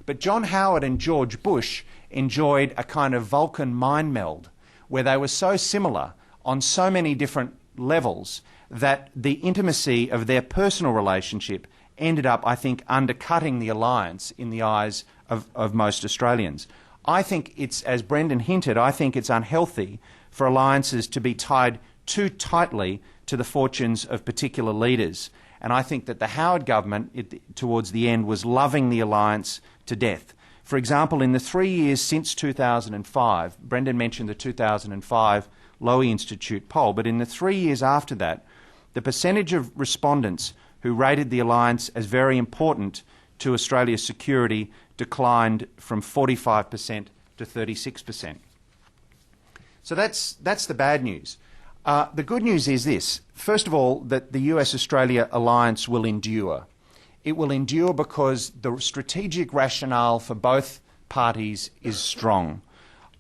But John Howard and George Bush enjoyed a kind of Vulcan mind meld where they were so similar on so many different levels that the intimacy of their personal relationship ended up, I think, undercutting the alliance in the eyes of most Australians. I think it's, as Brendon hinted, I think it's unhealthy for alliances to be tied too tightly to the fortunes of particular leaders. And I think that the Howard government, towards the end, was loving the alliance to death. For example, in the 3 years since 2005, Brendon mentioned the 2005 Lowy Institute poll, but in the 3 years after that, the percentage of respondents who rated the alliance as very important to Australia's security declined from 45% to 36%. So that's the bad news. The good news is this. First of all, that the US-Australia alliance will endure. It will endure because the strategic rationale for both parties is strong.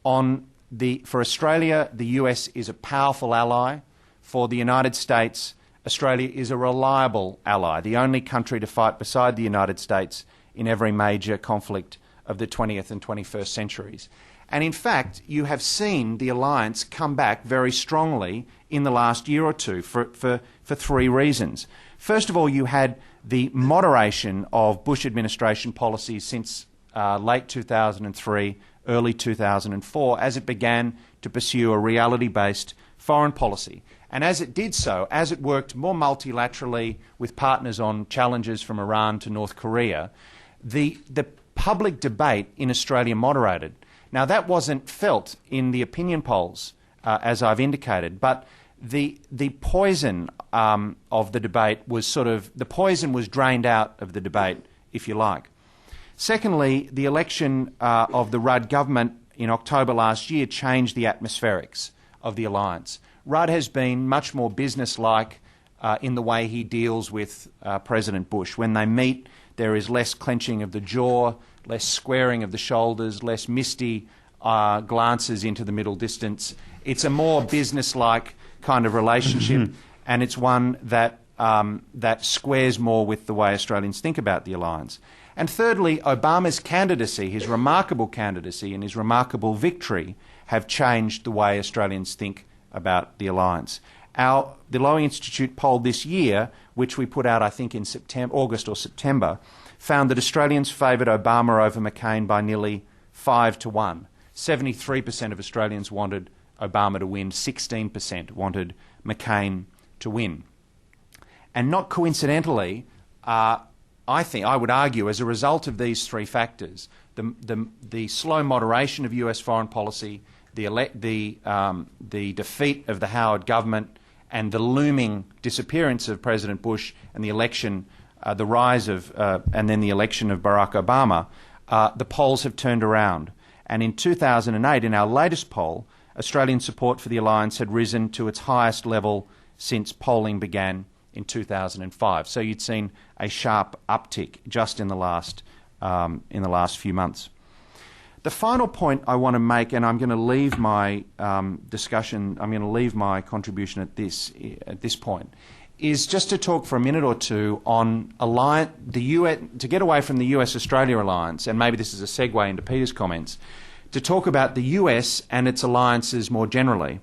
For Australia, the US is a powerful ally. For the United States, Australia is a reliable ally, the only country to fight beside the United States in every major conflict of the 20th and 21st centuries. And in fact, you have seen the alliance come back very strongly in the last year or two for three reasons. First of all, you had the moderation of Bush administration policies since late 2003, early 2004, as it began to pursue a reality-based foreign policy. And as it did so, as it worked more multilaterally with partners on challenges from Iran to North Korea, the public debate in Australia moderated. Now, that wasn't felt in the opinion polls, as I've indicated, but the poison of the debate was the poison was drained out of the debate, if you like. Secondly, the election of the Rudd government in October last year changed the atmospherics of the alliance. Rudd has been much more businesslike in the way he deals with President Bush. When they meet, there is less clenching of the jaw, less squaring of the shoulders, less misty glances into the middle distance. It's a more businesslike kind of relationship, and it's one that squares more with the way Australians think about the alliance. And thirdly, Obama's candidacy, his remarkable candidacy and his remarkable victory have changed the way Australians think about the alliance. The Lowy Institute poll this year, which we put out I think in August or September, found that Australians favoured Obama over McCain by nearly 5-1. 73% of Australians wanted Obama to win, 16% wanted McCain to win. And not coincidentally, I would argue, as a result of these three factors, the slow moderation of US foreign policy, the defeat of the Howard government, and the looming disappearance of President Bush and the election, the rise of, and then the election of Barack Obama, the polls have turned around. And in 2008, in our latest poll, Australian support for the alliance had risen to its highest level since polling began in 2005. So you'd seen a sharp uptick just in the last few months. The final point I want to make, and I'm going to leave my discussion, I'm going to leave my contribution at this point, is just to talk for a minute or two on to get away from the US-Australia alliance, and maybe this is a segue into Peter's comments, to talk about the US and its alliances more generally.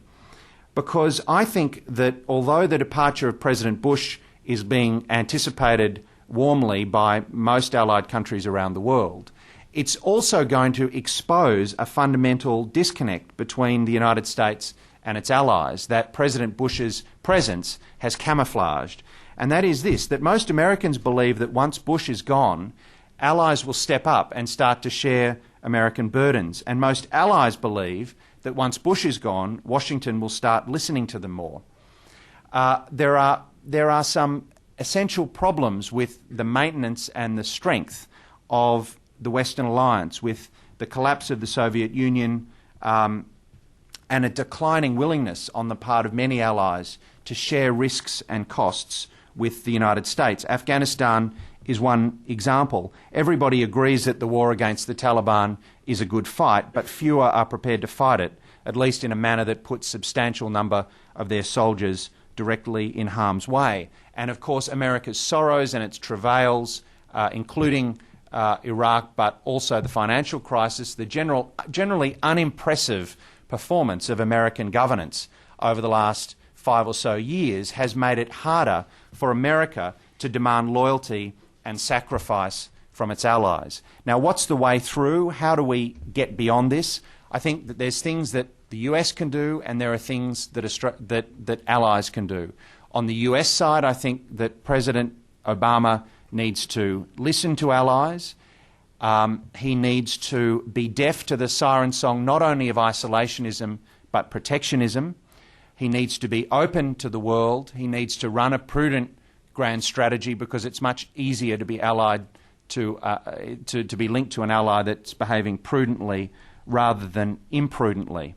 Because I think that although the departure of President Bush is being anticipated warmly by most allied countries around the world, it's also going to expose a fundamental disconnect between the United States and its allies that President Bush's presence has camouflaged. And that is this, that most Americans believe that once Bush is gone, allies will step up and start to share American burdens. And most allies believe that once Bush is gone, Washington will start listening to them more. There are some essential problems with the maintenance and the strength of the Western alliance, with the collapse of the Soviet Union and a declining willingness on the part of many allies to share risks and costs with the United States. Afghanistan is one example. Everybody agrees that the war against the Taliban is a good fight, but fewer are prepared to fight it, at least in a manner that puts a substantial number of their soldiers directly in harm's way. And of course, America's sorrows and its travails, including Iraq, but also the financial crisis, the generally unimpressive performance of American governance over the last 5 or so years has made it harder for America to demand loyalty and sacrifice from its allies. Now, what's the way through? How do we get beyond this? I think that there's things that the US can do, and there are things that allies can do. On the US side, I think that President Obama needs to listen to allies. He needs to be deaf to the siren song not only of isolationism but protectionism. He needs to be open to the world. He needs to run a prudent grand strategy, because it's much easier to be allied to be linked to an ally that's behaving prudently rather than imprudently.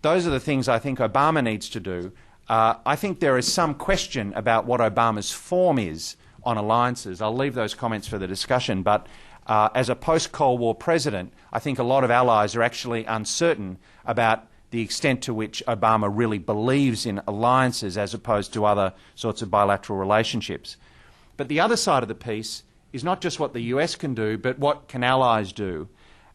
Those are the things I think Obama needs to do. I think there is some question about what Obama's form is on alliances. I'll leave those comments for the discussion, but as a post-Cold War president, I think a lot of allies are actually uncertain about the extent to which Obama really believes in alliances as opposed to other sorts of bilateral relationships. But the other side of the piece is not just what the US can do, but what can allies do.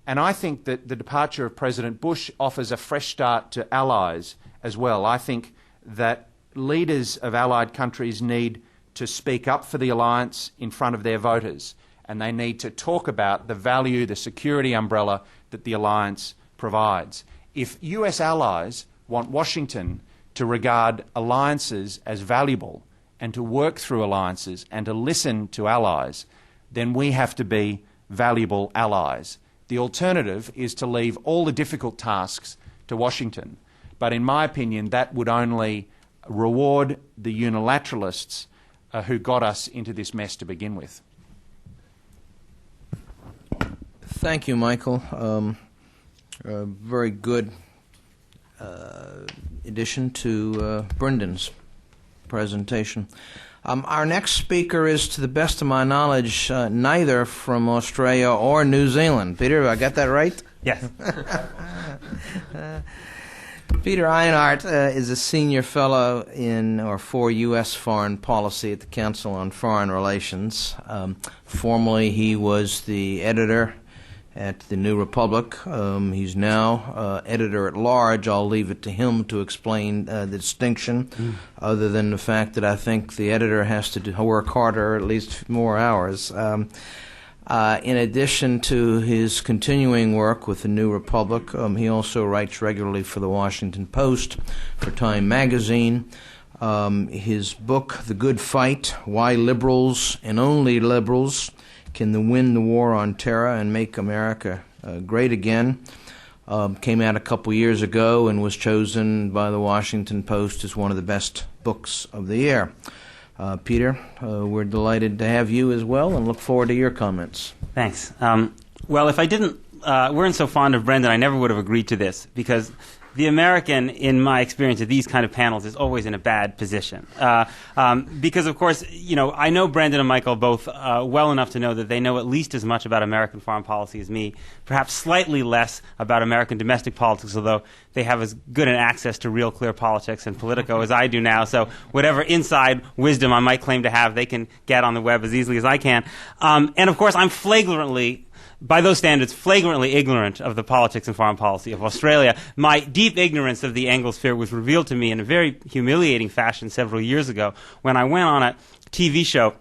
And I think that the departure of President Bush offers a fresh start to allies as well. I think that leaders of allied countries need to speak up for the alliance in front of their voters, and they need to talk about the value, the security umbrella that the alliance provides. If US allies want Washington to regard alliances as valuable and to work through alliances and to listen to allies, then we have to be valuable allies. The alternative is to leave all the difficult tasks to Washington. But in my opinion, that would only reward the unilateralists who got us into this mess to begin with. Thank you, Michael. A very good addition to Brendon's presentation. Our next speaker is, to the best of my knowledge, neither from Australia or New Zealand. Peter, I got that right? Yes. Peter Iinart is a senior fellow for U.S. foreign policy at the Council on Foreign Relations. Formerly, he was the editor at the New Republic. He's now editor-at-large. I'll leave it to him to explain the distinction, other than the fact that I think the editor has to work harder, at least more hours. In addition to his continuing work with the New Republic, he also writes regularly for the Washington Post, for Time magazine. His book, The Good Fight, Why Liberals and Only Liberals Can Win the War on Terror and Make America Great Again, came out a couple years ago and was chosen by the Washington Post as one of the best books of the year. Peter, we're delighted to have you as well and look forward to your comments. Thanks. Well, if I weren't so fond of Brendon, I never would have agreed to this, because the American, in my experience at these kind of panels, is always in a bad position. Because, of course, I know Brendon and Michael both well enough to know that they know at least as much about American foreign policy as me, perhaps slightly less about American domestic politics, although they have as good an access to Real Clear Politics and Politico as I do now. So whatever inside wisdom I might claim to have, they can get on the web as easily as I can. And, of course, I'm flagrantly, by those standards, flagrantly ignorant of the politics and foreign policy of Australia. My deep ignorance of the Anglosphere was revealed to me in a very humiliating fashion several years ago when I went on a TV show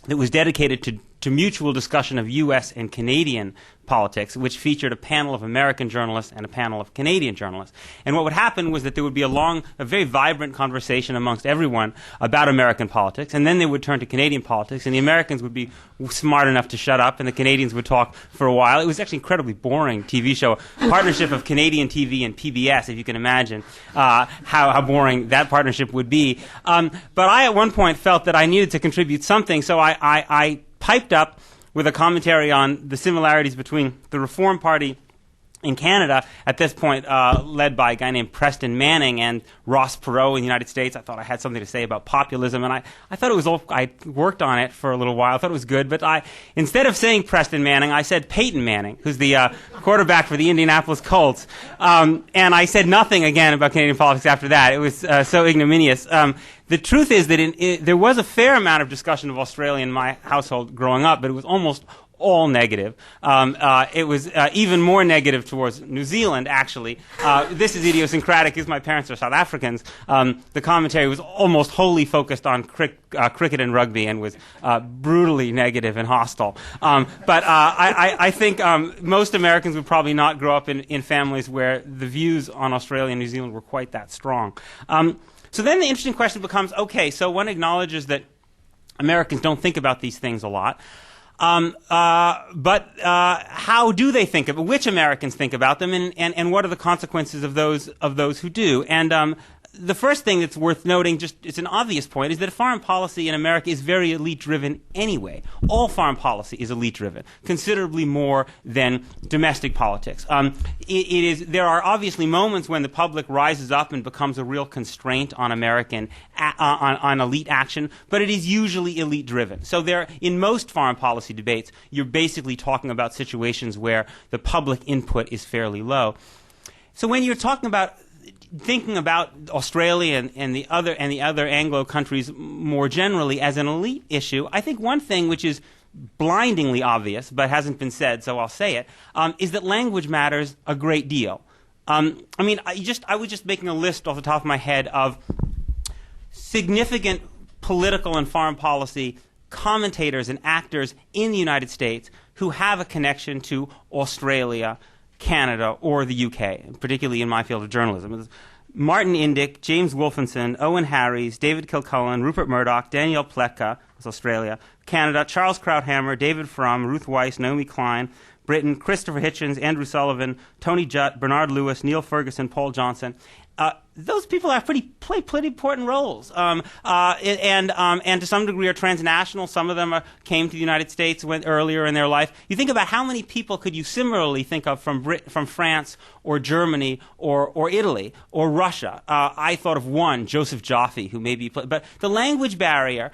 that was dedicated to mutual discussion of U.S. and Canadian politics, which featured a panel of American journalists and a panel of Canadian journalists. And what would happen was that there would be a very vibrant conversation amongst everyone about American politics, and then they would turn to Canadian politics, and the Americans would be smart enough to shut up, and the Canadians would talk for a while. It was actually an incredibly boring TV show, a partnership of Canadian TV and PBS, if you can imagine how boring that partnership would be. But I, at one point, felt that I needed to contribute something, so I piped up with a commentary on the similarities between the Reform Party in Canada, at this point led by a guy named Preston Manning, and Ross Perot in the United States. I thought I had something to say about populism, and I thought it was I worked on it for a little while. I thought it was good, but instead of saying Preston Manning, I said Peyton Manning, who's the quarterback for the Indianapolis Colts. And I said nothing again about Canadian politics after that. It was so ignominious. The truth is that there was a fair amount of discussion of Australia in my household growing up, but it was almost all negative. It was even more negative towards New Zealand, actually. This is idiosyncratic, because my parents are South Africans. The commentary was almost wholly focused on cricket and rugby, and was brutally negative and hostile. But I think most Americans would probably not grow up in families where the views on Australia and New Zealand were quite that strong. So then the interesting question becomes, okay, so one acknowledges that Americans don't think about these things a lot. But how do they think of it? Which Americans think about them, and what are the consequences of those who do? And the first thing that's worth noting, it's an obvious point, is that foreign policy in America is very elite-driven anyway. All foreign policy is elite-driven, considerably more than domestic politics. There are obviously moments when the public rises up and becomes a real constraint on American on elite action, but it is usually elite-driven. So in most foreign policy debates, you're basically talking about situations where the public input is fairly low. So when you're thinking about Australia and the other Anglo countries more generally as an elite issue, I think one thing which is blindingly obvious but hasn't been said, so I'll say it, is that language matters a great deal. I was just making a list off the top of my head of significant political and foreign policy commentators and actors in the United States who have a connection to Australia, Canada, or the UK, particularly in my field of journalism. Martin Indyk, James Wolfenson, Owen Harries, David Kilcullen, Rupert Murdoch, Danielle Pletka, that's Australia, Canada, Charles Krauthammer, David Frum, Ruth Weiss, Naomi Klein, Britain, Christopher Hitchens, Andrew Sullivan, Tony Judt, Bernard Lewis, Neil Ferguson, Paul Johnson. Those people play pretty important roles, and to some degree are transnational. Some of them came to the United States earlier in their life. You think about how many people could you similarly think of from France or Germany or Italy or Russia. I thought of one, Joseph Joffe, who maybe but the language barrier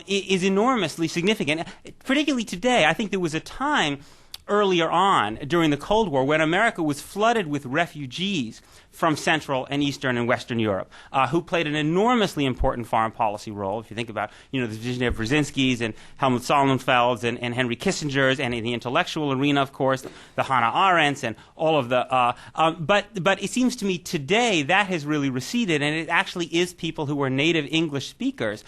is enormously significant, particularly today. I think there was a time earlier on during the Cold War when America was flooded with refugees from Central and Eastern and Western Europe, who played an enormously important foreign policy role. If you think about, the Zbigniew Brzezinskis and Helmut Sonnenfelds and Henry Kissinger's, and in the intellectual arena, of course, the Hannah Arendts and all of the. But it seems to me today that has really receded, and it actually is people who are native English speakers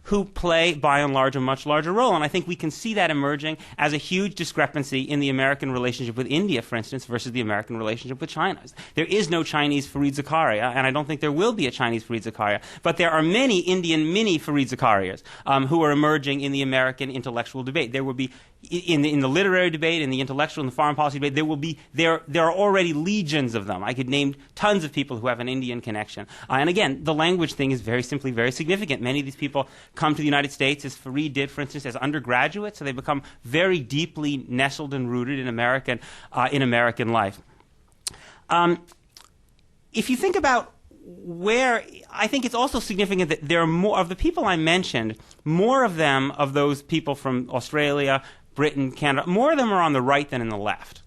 who play, by and large, a much larger role. And I think we can see that emerging as a huge discrepancy in the American relationship with India, for instance, versus the American relationship with China. There is no Chinese Fareed Zakaria, and I don't think there will be a Chinese Fareed Zakaria, but there are many Indian mini Fareed Zakarias who are emerging in the American intellectual debate. There will be in the literary debate, in the intellectual and the foreign policy debate. There are already legions of them. I could name tons of people who have an Indian connection. And again, the language thing is very simply very significant. Many of these people come to the United States, as Fareed did, for instance, as undergraduates, so they become very deeply nestled and rooted in American life. If you think about where, I think it's also significant that there are more of the people I mentioned, more of them, of those people from Australia, Britain, Canada, more of them are on the right than in the left,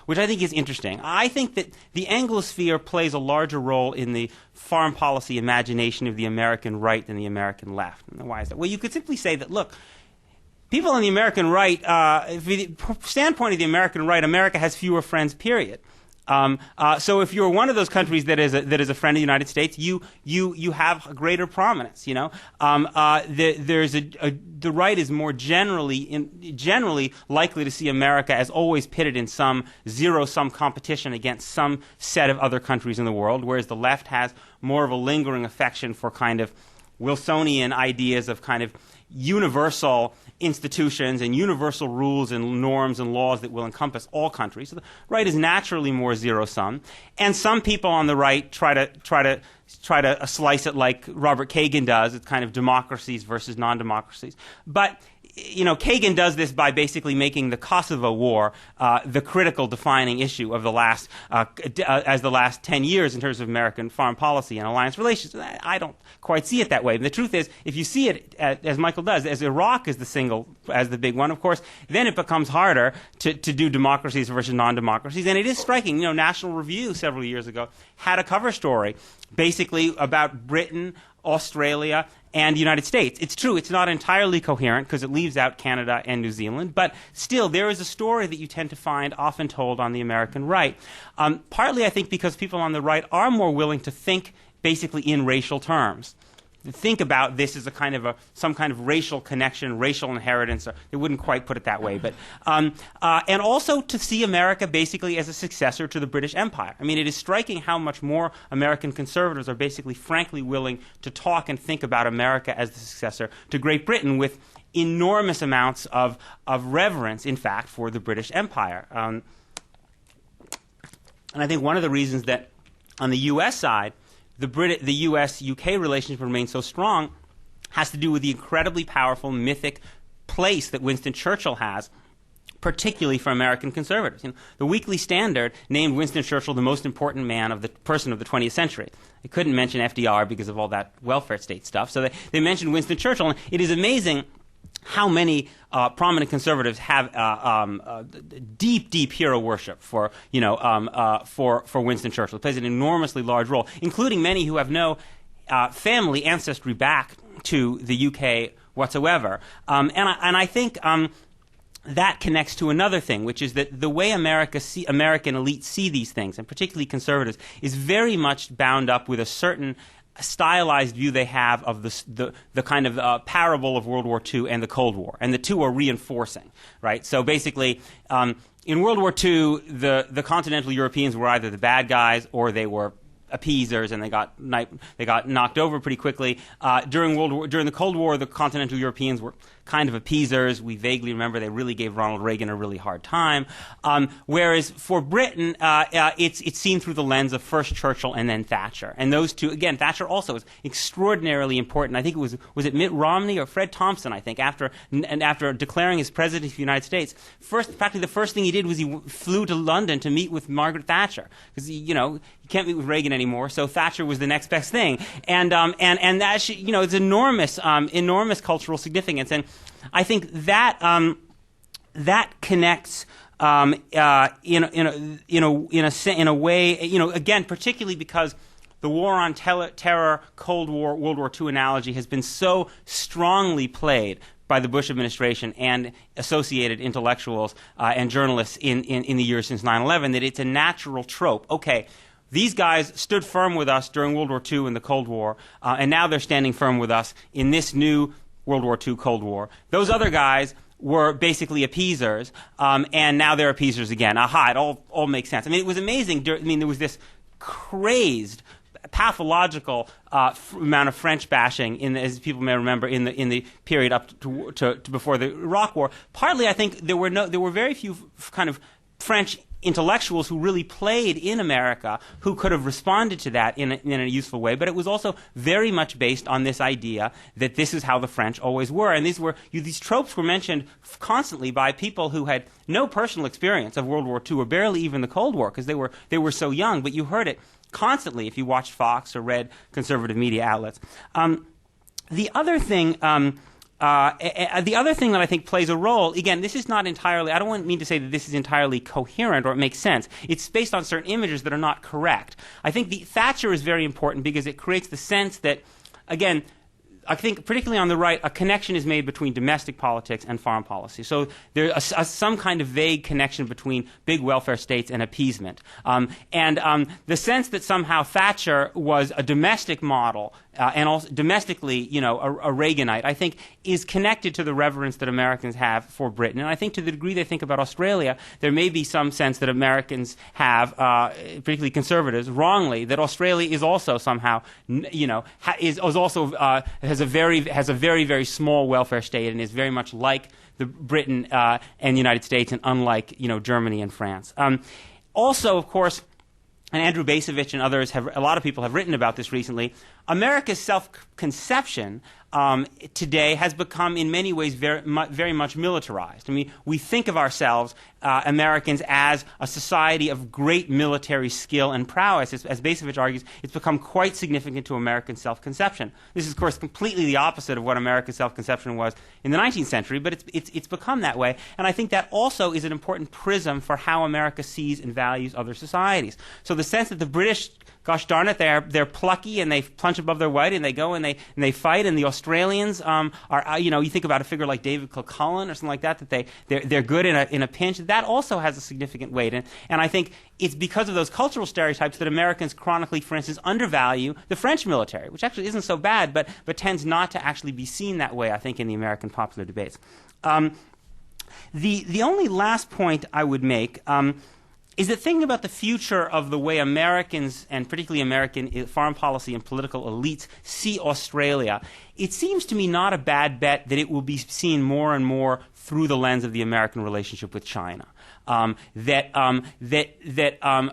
which I think is interesting. I think that the Anglosphere plays a larger role in the foreign policy imagination of the American right than the American left. And why is that? Well, you could simply say that, look, people on the American right, from the standpoint of the American right, America has fewer friends, period. So if you're one of those countries that is a friend of the United States, you have a greater prominence. The right is more generally likely to see America as always pitted in some zero-sum competition against some set of other countries in the world, whereas the left has more of a lingering affection for kind of Wilsonian ideas of kind of universal institutions and universal rules and norms and laws that will encompass all countries. So the right is naturally more zero-sum, and some people on the right try to slice it like Robert Kagan does. It's kind of democracies versus non-democracies. But Kagan does this by basically making the Kosovo War the critical defining issue of the last 10 years in terms of American foreign policy and alliance relations. I don't quite see it that way. And the truth is, if you see it as Michael does, as Iraq is the big one, of course, then it becomes harder to do democracies versus non-democracies. And it is striking. National Review several years ago had a cover story basically about Britain, Australia, and the United States. It's true, it's not entirely coherent because it leaves out Canada and New Zealand, but still there is a story that you tend to find often told on the American right. Partly, I think, because people on the right are more willing to think basically in racial terms. Think about this as some kind of racial connection, racial inheritance. They wouldn't quite put it that way, but and also to see America basically as a successor to the British Empire. I mean, it is striking how much more American conservatives are basically frankly willing to talk and think about America as the successor to Great Britain, with enormous amounts of reverence, in fact, for the British Empire. And I think one of the reasons that on the U.S. side, the U.S.-UK relationship remains so strong has to do with the incredibly powerful mythic place that Winston Churchill has, particularly for American conservatives. The Weekly Standard named Winston Churchill the most important person of the 20th century. They couldn't mention FDR because of all that welfare state stuff, so they mentioned Winston Churchill. And it is amazing how many prominent conservatives have deep hero worship for Winston Churchill. It plays an enormously large role, including many who have no family ancestry back to the UK whatsoever. And I think that connects to another thing, which is that the way American elites see these things, and particularly conservatives, is very much bound up with a certain stylized view they have of the kind of parable of World War II and the Cold War, and the two are reinforcing, right? So basically, in World War II, the continental Europeans were either the bad guys or they were appeasers, and they got knocked over pretty quickly. During the Cold War, the continental Europeans were kind of appeasers. We vaguely remember they really gave Ronald Reagan a really hard time. Whereas for Britain, it's seen through the lens of first Churchill and then Thatcher. And those two, again, Thatcher also is extraordinarily important. I think it was it Mitt Romney or Fred Thompson, I think, after declaring his president of the United States, practically the first thing he did was he flew to London to meet with Margaret Thatcher. Because, you can't meet with Reagan anymore, so Thatcher was the next best thing. And that, it's enormous cultural significance. And I think that that connects in a way, again, particularly because the war on terror, Cold War, World War II analogy has been so strongly played by the Bush administration and associated intellectuals and journalists in the years since 9/11 that it's a natural trope. Okay, these guys stood firm with us during World War II and the Cold War, and now they're standing firm with us in this new World War II, Cold War. Those other guys were basically appeasers, and now they're appeasers again. Aha, it all makes sense. I mean, it was amazing. There was this crazed, pathological amount of French bashing, as people may remember, in the period up to before the Iraq War. Partly, I think there were very few kind of French intellectuals who really played in America who could have responded to that in a useful way, but it was also very much based on this idea that this is how the French always were. And these tropes were mentioned constantly by people who had no personal experience of World War II or barely even the Cold War because they were so young, but you heard it constantly if you watched Fox or read conservative media outlets. The other thing that I think plays a role, again, this is not entirely, I don't mean to say that this is entirely coherent or it makes sense. It's based on certain images that are not correct. I think the Thatcher is very important because it creates the sense that, again, I think particularly on the right, a connection is made between domestic politics and foreign policy. So there's some kind of vague connection between big welfare states and appeasement. The sense that somehow Thatcher was a domestic model and also domestically, a Reaganite, I think is connected to the reverence that Americans have for Britain. And I think to the degree they think about Australia, there may be some sense that Americans have, particularly conservatives, wrongly, that Australia is also somehow, has a very, very small welfare state and is very much like the Britain and the United States and unlike, Germany and France. Also, of course, and Andrew Bacevich and others a lot of people have written about this recently, America's self-conception today has become in many ways very much militarized. I mean, we think of ourselves, Americans, as a society of great military skill and prowess. As Bacevich argues, it's become quite significant to American self-conception. This is, of course, completely the opposite of what American self-conception was in the 19th century, but it's become that way. And I think that also is an important prism for how America sees and values other societies. So the sense that the British, gosh darn it, they're plucky and they punch above their weight and they go and they fight, and the Australians are, you think about a figure like David Kilcullen or something like that they're good in a pinch. That also has a significant weight, and I think it's because of those cultural stereotypes that Americans chronically, for instance, undervalue the French military, which actually isn't so bad, but tends not to actually be seen that way, I think, in the American popular debates. The only last point I would make is that thinking about the future of the way Americans, and particularly American foreign policy and political elites, see Australia, it seems to me not a bad bet that it will be seen more and more through the lens of the American relationship with China.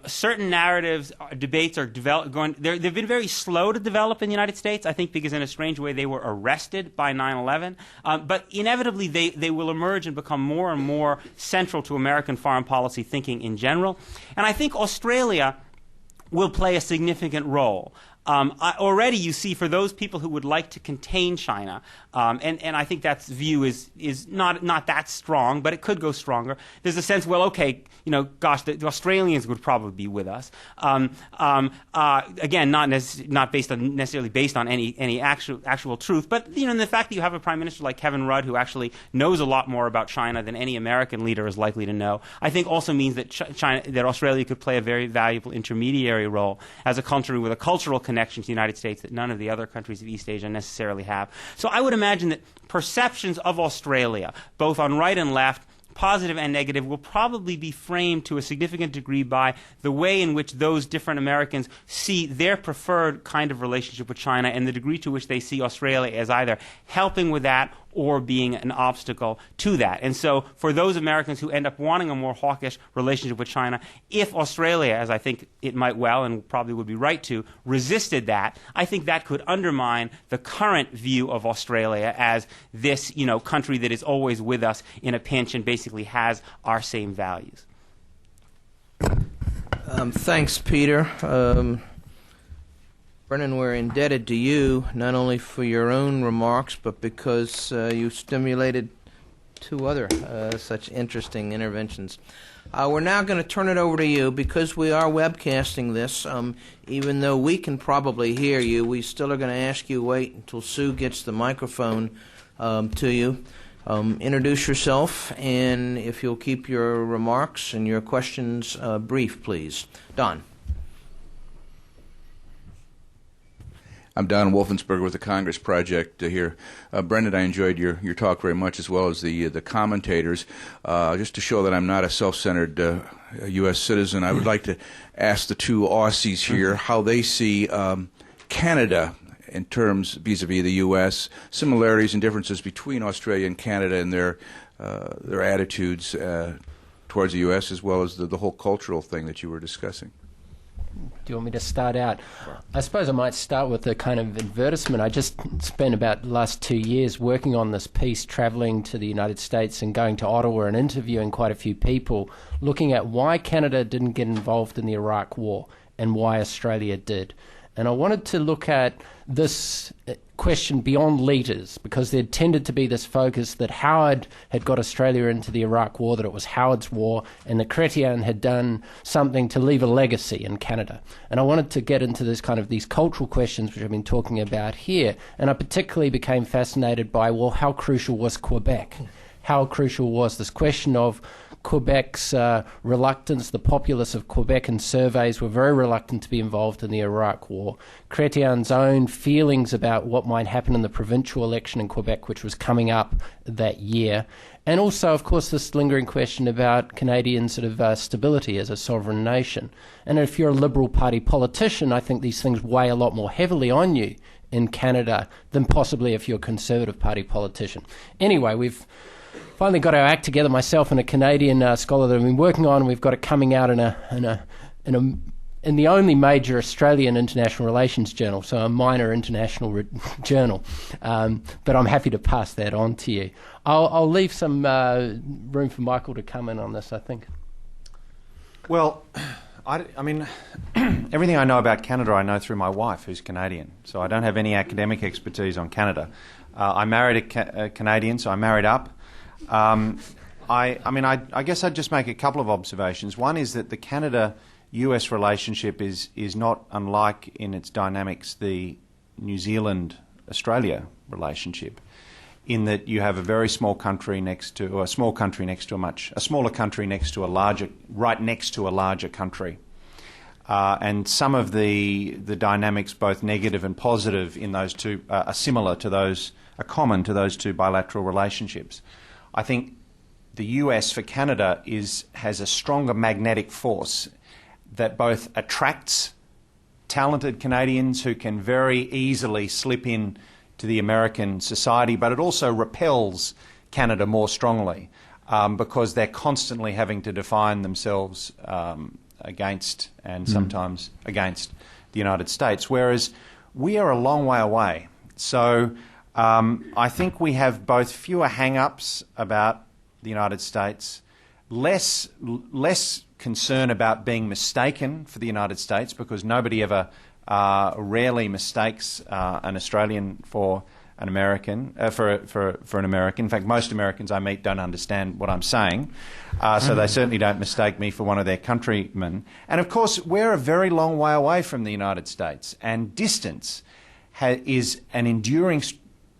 Certain narratives, debates are they've been very slow to develop in the United States, I think because in a strange way they were arrested by 9/11. But inevitably they will emerge and become more and more central to American foreign policy thinking in general. And I think Australia will play a significant role. Already you see for those people who would like to contain China, and I think that view is not that strong, but it could go stronger. There's a sense, well, okay, gosh, the Australians would probably be with us. Again, not necessarily based on any actual truth, but in the fact that you have a prime minister like Kevin Rudd who actually knows a lot more about China than any American leader is likely to know, I think also means that that Australia could play a very valuable intermediary role as a country with a cultural connection connection to the United States that none of the other countries of East Asia necessarily have. So I would imagine that perceptions of Australia, both on right and left, positive and negative, will probably be framed to a significant degree by the way in which those different Americans see their preferred kind of relationship with China and the degree to which they see Australia as either helping with that or being an obstacle to that. And so for those Americans who end up wanting a more hawkish relationship with China, if Australia, as I think it might well and probably would be right to, resisted that, I think that could undermine the current view of Australia as this, country that is always with us in a pinch and basically has our same values. Thanks, Peter. Brendon, we're indebted to you not only for your own remarks, but because you stimulated two other such interesting interventions. We're now going to turn it over to you. Because we are webcasting this, even though we can probably hear you, we still are going to ask you wait until Sue gets the microphone to you. Introduce yourself, and if you'll keep your remarks and your questions brief, please. Don. I'm Don Wolfensberger with the Congress Project here. Brendon, I enjoyed your talk very much, as well as the commentators. Just to show that I'm not a self-centered U.S. citizen, I would like to ask the two Aussies here how they see Canada in terms vis-a-vis the U.S., similarities and differences between Australia and Canada and their attitudes towards the U.S., as well as the whole cultural thing that you were discussing. Do you want me to start out? I suppose I might start with a kind of advertisement. I just spent about the last 2 years working on this piece, travelling to the United States and going to Ottawa and interviewing quite a few people, looking at why Canada didn't get involved in the Iraq War and why Australia did. And I wanted to look at this question beyond leaders, because there tended to be this focus that Howard had got Australia into the Iraq War, that it was Howard's war, and that Chrétien had done something to leave a legacy in Canada. And I wanted to get into this kind of these cultural questions which I've been talking about here. And I particularly became fascinated by, well, how crucial was Quebec? How crucial was this question of Quebec's reluctance? The populace of Quebec in surveys were very reluctant to be involved in the Iraq War. Chrétien's own feelings about what might happen in the provincial election in Quebec, which was coming up that year. And also, of course, this lingering question about Canadian sort of stability as a sovereign nation. And if you're a Liberal Party politician, I think these things weigh a lot more heavily on you in Canada than possibly if you're a Conservative Party politician. Anyway, we've finally got our act together, myself and a Canadian scholar that I've been working on. We've got it coming out in the only major Australian international relations journal, so a minor international journal. But I'm happy to pass that on to you. I'll leave some room for Michael to come in on this, I think. Well, I mean, everything I know about Canada I know through my wife, who's Canadian. So I don't have any academic expertise on Canada. I married a Canadian, so I married up. I guess I'd just make a couple of observations. One is that the Canada-US relationship is not unlike in its dynamics the New Zealand-Australia relationship, in that you have a very small country next to, or a small country next to a smaller country next to a larger, right next to a larger country. And some of the dynamics, both negative and positive, in those two are similar to those, are common to those two bilateral relationships. I think the US for Canada has a stronger magnetic force that both attracts talented Canadians who can very easily slip in to the American society, but it also repels Canada more strongly because they're constantly having to define themselves against and sometimes against the United States, whereas we are a long way away. So I think we have both fewer hang-ups about the United States, less concern about being mistaken for the United States, because nobody ever rarely mistakes an Australian for an American, for an American. In fact, most Americans I meet don't understand what I'm saying, so they certainly don't mistake me for one of their countrymen. And of course, we're a very long way away from the United States, and distance is an enduring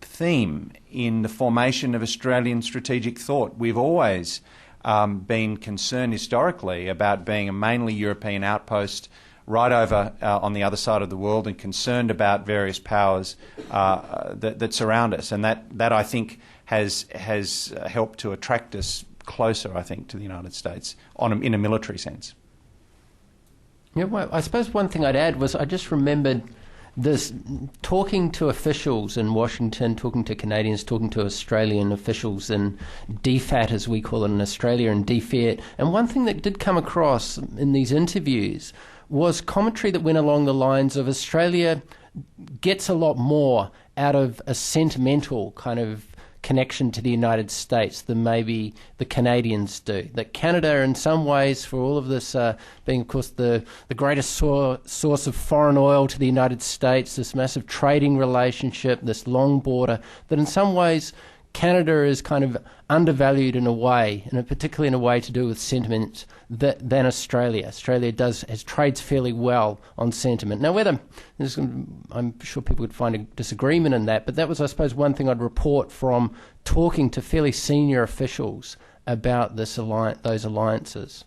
theme in the formation of Australian strategic thought. We've always been concerned historically about being a mainly European outpost right over on the other side of the world and concerned about various powers that surround us. And that I think has helped to attract us closer, I think, to the United States in a military sense. Yeah, well, I suppose one thing I'd add was I just remembered this, talking to officials in Washington, talking to Canadians, talking to Australian officials in DFAT, as we call it in Australia, and DFAT. And one thing that did come across in these interviews was commentary that went along the lines of Australia gets a lot more out of a sentimental kind of connection to the United States than maybe the Canadians do. That Canada, in some ways, for all of this being, of course, the greatest source of foreign oil to the United States, this massive trading relationship, this long border, that in some ways Canada is kind of undervalued in a way, and particularly in a way to do with sentiment, than Australia. Australia trades fairly well on sentiment. Now, I'm sure people would find a disagreement in that, but that was, I suppose, one thing I'd report from talking to fairly senior officials about those alliances.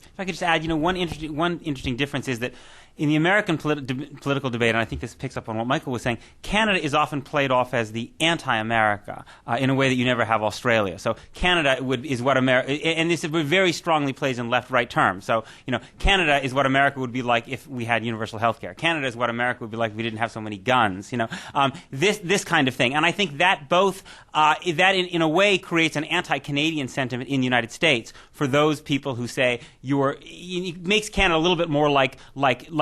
If I could just add, one interesting difference is that in the American political debate, and I think this picks up on what Michael was saying, Canada is often played off as the anti-America in a way that you never have Australia. So Canada is what America, and this very strongly plays in left-right terms. So, Canada is what America would be like if we had universal health care. Canada is what America would be like if we didn't have so many guns. This kind of thing. And I think that both, that in a way creates an anti-Canadian sentiment in the United States for those people who say it makes Canada a little bit more like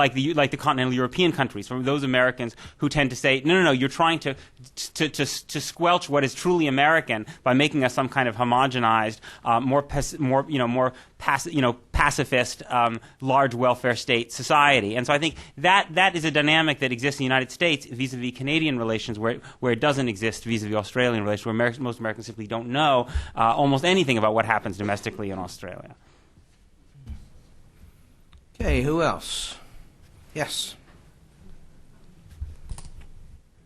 the continental European countries, from those Americans who tend to say, no, you're trying to squelch what is truly American by making us some kind of homogenized, more pacifist, large welfare state society. And so I think that is a dynamic that exists in the United States vis-a-vis Canadian relations, where it doesn't exist vis-a-vis Australian relations, where most Americans simply don't know almost anything about what happens domestically in Australia. Okay, who else? Yes.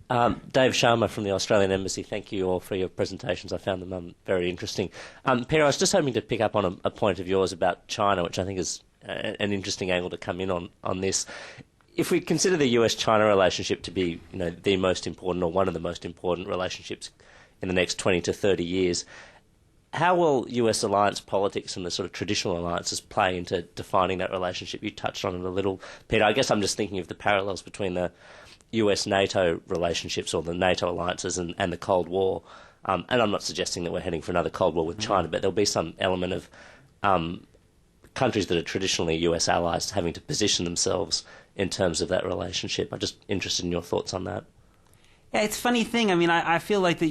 Dave Sharma from the Australian Embassy. Thank you all for your presentations. I found them very interesting. Peter, I was just hoping to pick up on a point of yours about China, which I think is an interesting angle to come in on this. If we consider the US-China relationship to be, the most important or one of the most important relationships in the next 20 to 30 years, how will US alliance politics and the sort of traditional alliances play into defining that relationship? You touched on it a little, Peter. I guess I'm just thinking of the parallels between the US-NATO relationships or the NATO alliances and the Cold War. And I'm not suggesting that we're heading for another Cold War with China, but there'll be some element of countries that are traditionally US allies having to position themselves in terms of that relationship. I'm just interested in your thoughts on that. Yeah, it's a funny thing. I mean, I feel like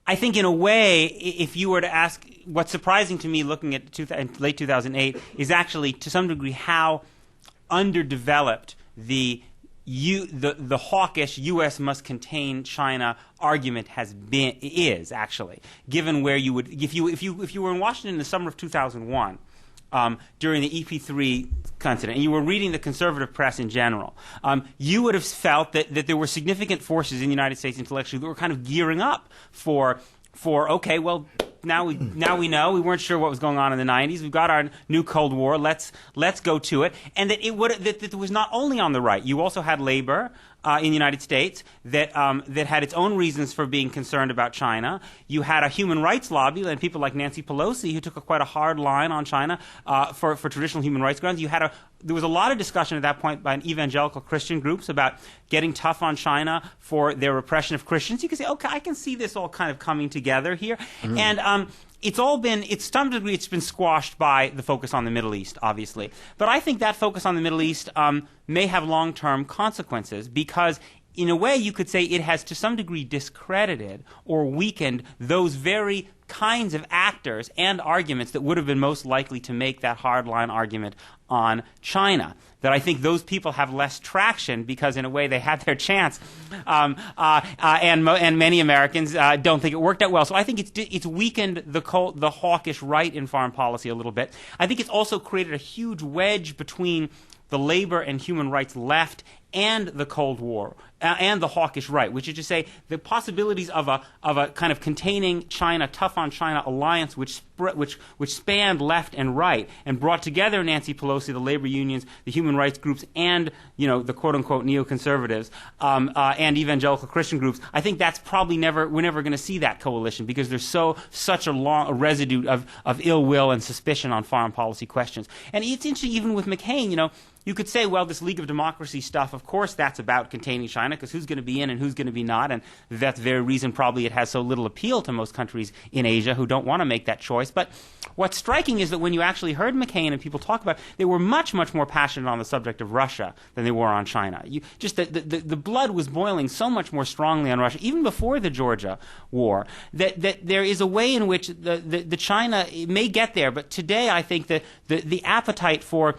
I think in a way, if you were to ask, what's surprising to me looking at late 2008 is actually to some degree how underdeveloped the hawkish U.S. must contain China argument is actually, given where you would, if you were in Washington in the summer of 2001, during the EP3 incident, and you were reading the conservative press in general, you would have felt that there were significant forces in the United States intellectually that were kind of gearing up for okay, well, now we know. We weren't sure what was going on in the 90s. We've got our new Cold War. Let's go to it. And that that it was not only on the right. You also had labor in the United States that had its own reasons for being concerned about China. You had a human rights lobby and people like Nancy Pelosi who took quite a hard line on China for traditional human rights grounds. There was a lot of discussion at that point by evangelical Christian groups about getting tough on China for their repression of Christians. You can say, okay, I can see this all kind of coming together here. Mm-hmm. And to some degree, it's been squashed by the focus on the Middle East, obviously. But I think that focus on the Middle East may have long-term consequences because, in a way, you could say it has to some degree discredited or weakened those very kinds of actors and arguments that would have been most likely to make that hardline argument on China. That I think those people have less traction because, in a way, they had their chance, and many Americans don't think it worked out well. So I think it's weakened the hawkish right in foreign policy a little bit. I think it's also created a huge wedge between the labor and human rights left and the Cold War and the hawkish right, which is to say the possibilities of a kind of containing China, tough on China alliance which spanned left and right and brought together Nancy Pelosi, the labor unions, the human rights groups, and the quote unquote neoconservatives and evangelical Christian groups. I think that's probably we're never going to see that coalition because there's such a residue of ill will and suspicion on foreign policy questions. And it's interesting, even with McCain, you could say, well, this League of Democracy stuff, of course that's about containing China, because who's going to be in and who's going to be not, and that's the very reason probably it has so little appeal to most countries in Asia who don't want to make that choice. But what's striking is that when you actually heard McCain and people talk about it, they were much, much more passionate on the subject of Russia than they were on China. The blood was boiling so much more strongly on Russia, even before the Georgia war, that there is a way in which the China may get there, but today I think the appetite for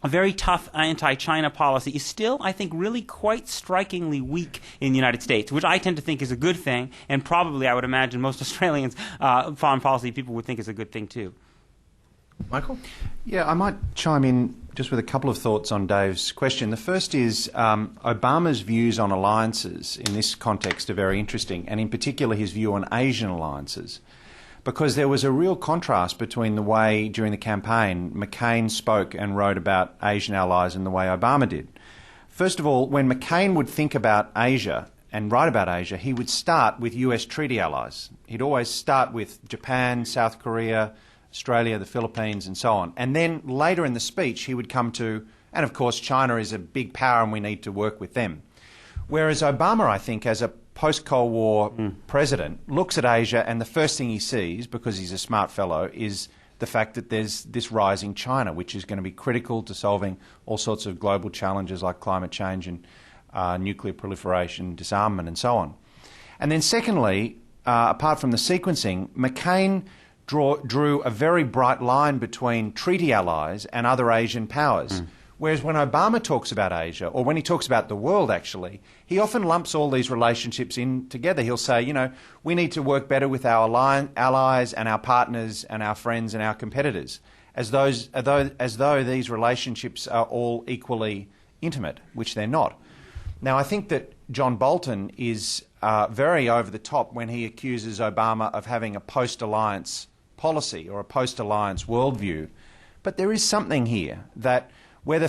a very tough anti-China policy is still, I think, really quite strikingly weak in the United States, which I tend to think is a good thing, and probably I would imagine most Australians, foreign policy people would think is a good thing too. Michael? Yeah, I might chime in just with a couple of thoughts on Dave's question. The first is Obama's views on alliances in this context are very interesting, and in particular his view on Asian alliances. Because there was a real contrast between the way, during the campaign, McCain spoke and wrote about Asian allies and the way Obama did. First of all, when McCain would think about Asia and write about Asia, he would start with US treaty allies. He'd always start with Japan, South Korea, Australia, the Philippines, and so on. And then later in the speech, he would come to, and of course, China is a big power and we need to work with them. Whereas Obama, I think, as a post-Cold War president, looks at Asia and the first thing he sees, because he's a smart fellow, is the fact that there's this rising China, which is going to be critical to solving all sorts of global challenges like climate change and nuclear proliferation, disarmament, and so on. And then secondly, apart from the sequencing, McCain drew a very bright line between treaty allies and other Asian powers. Whereas when Obama talks about Asia, or when he talks about the world actually, he often lumps all these relationships in together. He'll say, we need to work better with our allies and our partners and our friends and our competitors, as though these relationships are all equally intimate, which they're not. Now, I think that John Bolton is very over the top when he accuses Obama of having a post-alliance policy or a post-alliance worldview. But there is something here that, whether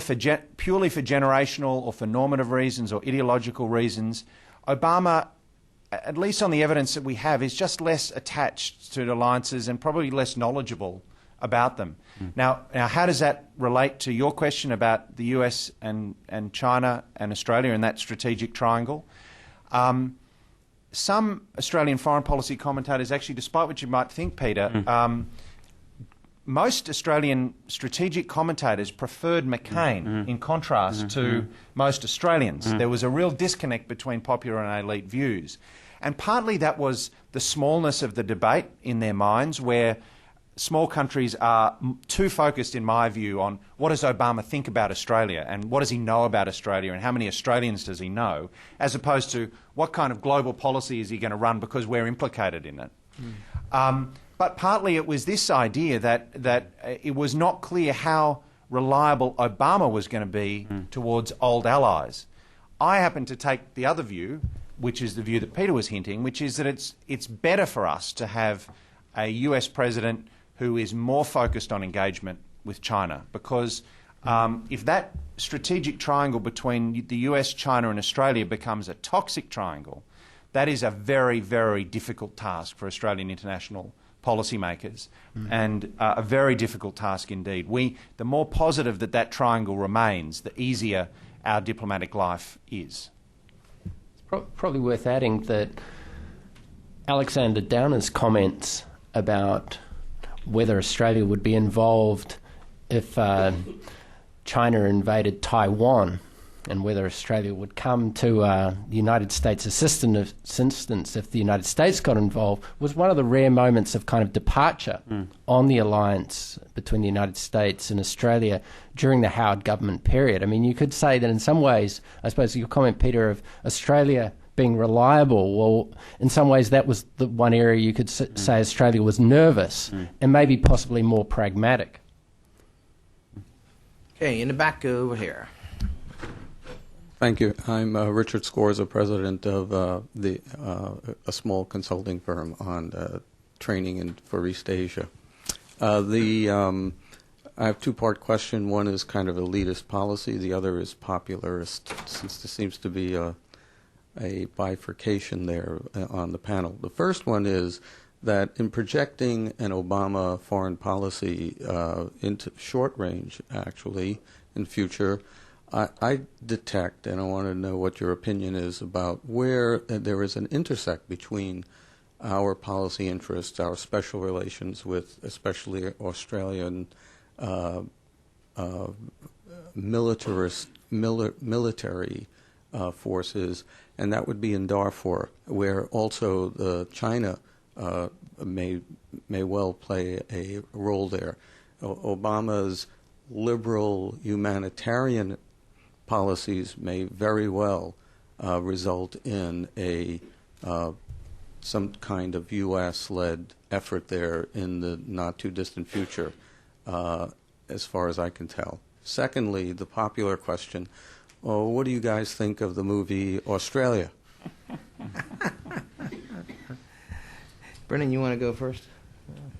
purely for generational or for normative reasons or ideological reasons, Obama, at least on the evidence that we have, is just less attached to alliances and probably less knowledgeable about them. Now, how does that relate to your question about the US and China and Australia and that strategic triangle? Some Australian foreign policy commentators actually, despite what you might think, Peter, most Australian strategic commentators preferred McCain in contrast to most Australians. There was a real disconnect between popular and elite views. And partly that was the smallness of the debate in their minds, where small countries are too focused, in my view, on what does Obama think about Australia and what does he know about Australia and how many Australians does he know, as opposed to what kind of global policy is he going to run because we're implicated in it. But partly it was this idea that it was not clear how reliable Obama was going to be towards old allies. I happen to take the other view, which is the view that Peter was hinting, which is that it's better for us to have a US president who is more focused on engagement with China, because if that strategic triangle between the US, China and Australia becomes a toxic triangle, that is a very, very difficult task for Australian international policymakers, and a very difficult task indeed. The more positive that triangle remains, the easier our diplomatic life is. It's probably worth adding that Alexander Downer's comments about whether Australia would be involved if China invaded Taiwan, and whether Australia would come to the United States' assistance if the United States got involved, was one of the rare moments of kind of departure on the alliance between the United States and Australia during the Howard government period. I mean, you could say that in some ways, I suppose your comment, Peter, of Australia being reliable, well, in some ways that was the one area you could say Australia was nervous and maybe possibly more pragmatic. Okay, in the back over here. Thank you. I'm Richard Scorza, president of a small consulting firm on training for East Asia. I have two-part question. One is kind of elitist policy. The other is popularist, since there seems to be a bifurcation there on the panel. The first one is that in projecting an Obama foreign policy into short range, actually, in future, I detect, and I want to know what your opinion is about where there is an intersect between our policy interests, our special relations with especially Australian military forces, and that would be in Darfur, where also China may well play a role there. Obama's liberal humanitarian policies may very well result in some kind of U.S.-led effort there in the not-too-distant future, as far as I can tell. Secondly, the popular question, what do you guys think of the movie Australia? Brendon, you want to go first?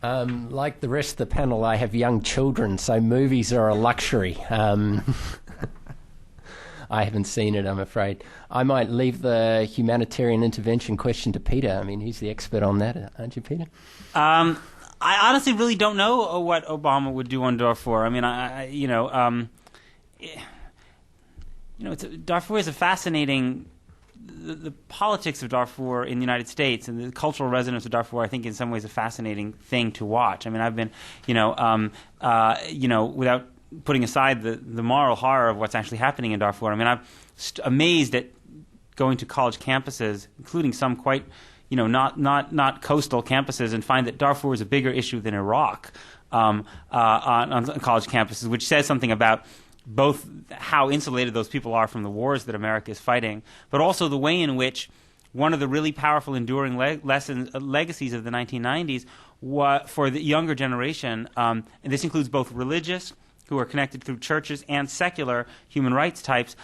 Like the rest of the panel, I have young children, so movies are a luxury. I haven't seen it, I'm afraid. I might leave the humanitarian intervention question to Peter. I mean, he's the expert on that, aren't you, Peter? I honestly really don't know what Obama would do on Darfur. I mean, Darfur is a fascinating. The politics of Darfur in the United States and the cultural resonance of Darfur, I think, in some ways, a fascinating thing to watch. I mean, I've been, without putting aside the moral horror of what's actually happening in Darfur. I mean, I'm amazed at going to college campuses, including some quite, not coastal campuses, and find that Darfur is a bigger issue than Iraq on college campuses, which says something about both how insulated those people are from the wars that America is fighting, but also the way in which one of the really powerful, enduring legacies of the 1990s for the younger generation, and this includes both religious, who are connected through churches, and secular human rights types,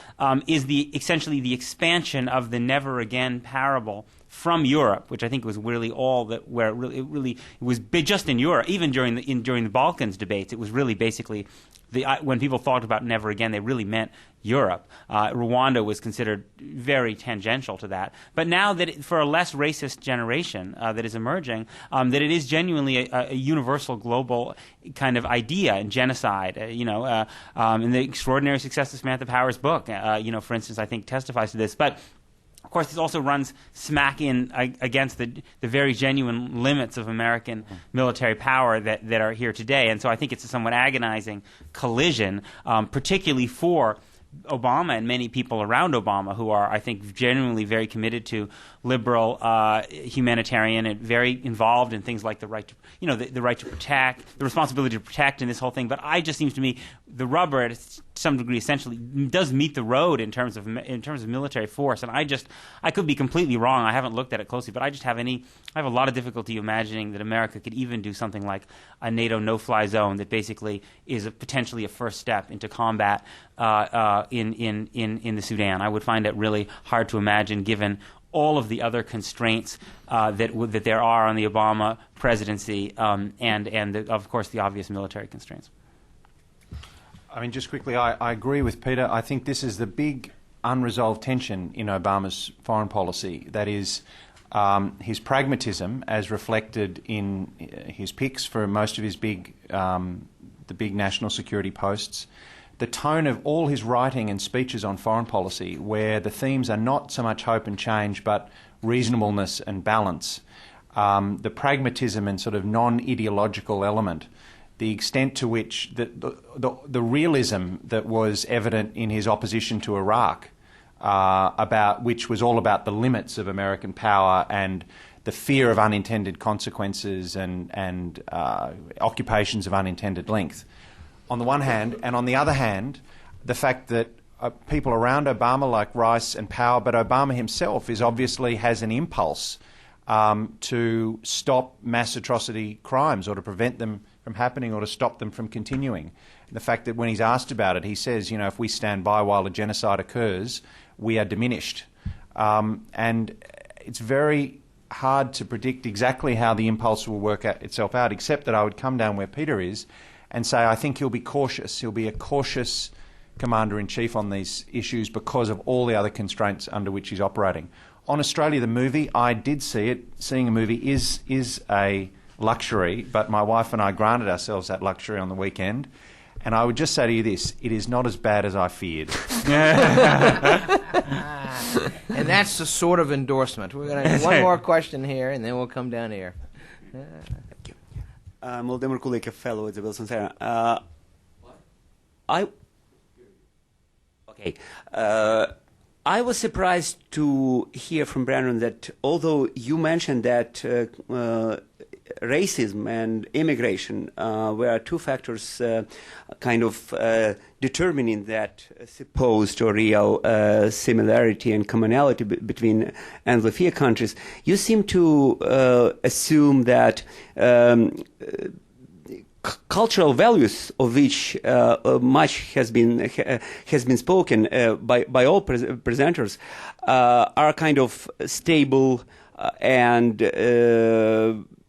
is essentially the expansion of the never again parable from Europe, which I think was really all that where it really was big just in Europe. Even during the Balkans debates, it was really basically when people thought about never again, they really meant Europe. Rwanda was considered very tangential to that. But now that for a less racist generation that is emerging, that it is genuinely a universal global kind of idea in genocide. In the extraordinary success of Samantha Power's book, for instance, I think testifies to this. But of course, this also runs smack in against the very genuine limits of American military power that are here today. And so I think it's a somewhat agonizing collision, particularly for Obama and many people around Obama who are, I think, genuinely very committed to liberal, humanitarian, and very involved in things like the right to, the right to protect, the responsibility to protect, and this whole thing. But it just seems to me the rubber, to some degree, essentially does meet the road in terms of military force. And I could be completely wrong. I haven't looked at it closely, but I have a lot of difficulty imagining that America could even do something like a NATO no-fly zone that basically is potentially a first step into combat in the Sudan. I would find it really hard to imagine, given all of the other constraints that there are on the Obama presidency, and of course the obvious military constraints. I mean, just quickly, I agree with Peter. I think this is the big unresolved tension in Obama's foreign policy. That is his pragmatism, as reflected in his picks for most of his the big national security posts. The tone of all his writing and speeches on foreign policy, where the themes are not so much hope and change, but reasonableness and balance. The pragmatism and sort of non-ideological element. The extent to which the realism that was evident in his opposition to Iraq, which was all about the limits of American power and the fear of unintended consequences and occupations of unintended length, on the one hand, and on the other hand, the fact that people around Obama like Rice and Power, but Obama himself obviously has an impulse to stop mass atrocity crimes or to prevent them from happening or to stop them from continuing. And the fact that when he's asked about it, he says, if we stand by while a genocide occurs, we are diminished. And it's very hard to predict exactly how the impulse will work itself out, except that I would come down where Peter is and say I think he'll be cautious. He'll be a cautious Commander-in-Chief on these issues because of all the other constraints under which he's operating. On Australia, the movie, I did see it. Seeing a movie is a luxury, but my wife and I granted ourselves that luxury on the weekend. And I would just say to you this, it is not as bad as I feared. And that's the sort of endorsement. We're going to do one more question here, and then we'll come down here. Muldemer Kulik, a fellow at the Wilson Center. I was surprised to hear from Brendon that although you mentioned that racism and immigration were two factors determining that supposed or real similarity and commonality between Anglosphere countries, you seem to assume that cultural values, of which much has been spoken by all presenters, are kind of stable and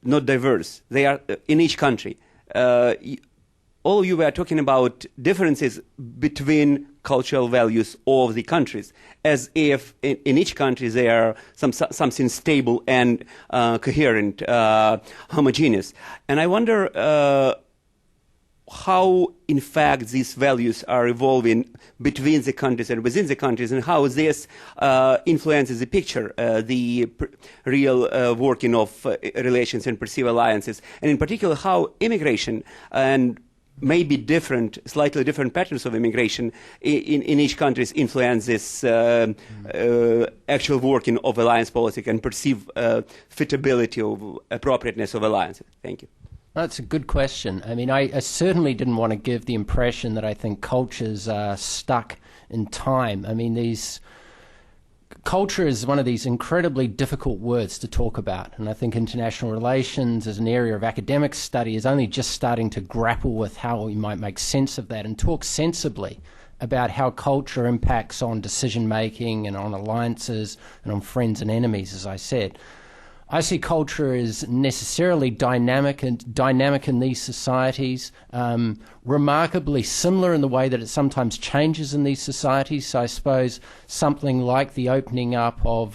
not diverse. They are in each country. All of you were talking about differences between cultural values of the countries, as if in each country there are something stable and coherent, homogeneous. And I wonder how, in fact, these values are evolving between the countries and within the countries, and how this influences the picture, the real working of relations and perceived alliances, and in particular how immigration and maybe slightly different patterns of immigration in each country influence this actual working of alliance politics and perceived fitability of appropriateness of alliances. Thank you. That's a good question. I mean, I certainly didn't want to give the impression that I think cultures are stuck in time. I mean, culture is one of these incredibly difficult words to talk about, and I think international relations as an area of academic study is only just starting to grapple with how we might make sense of that and talk sensibly about how culture impacts on decision-making and on alliances and on friends and enemies, as I said. I see culture as necessarily dynamic in these societies, remarkably similar in the way that it sometimes changes in these societies. So I suppose something like the opening up of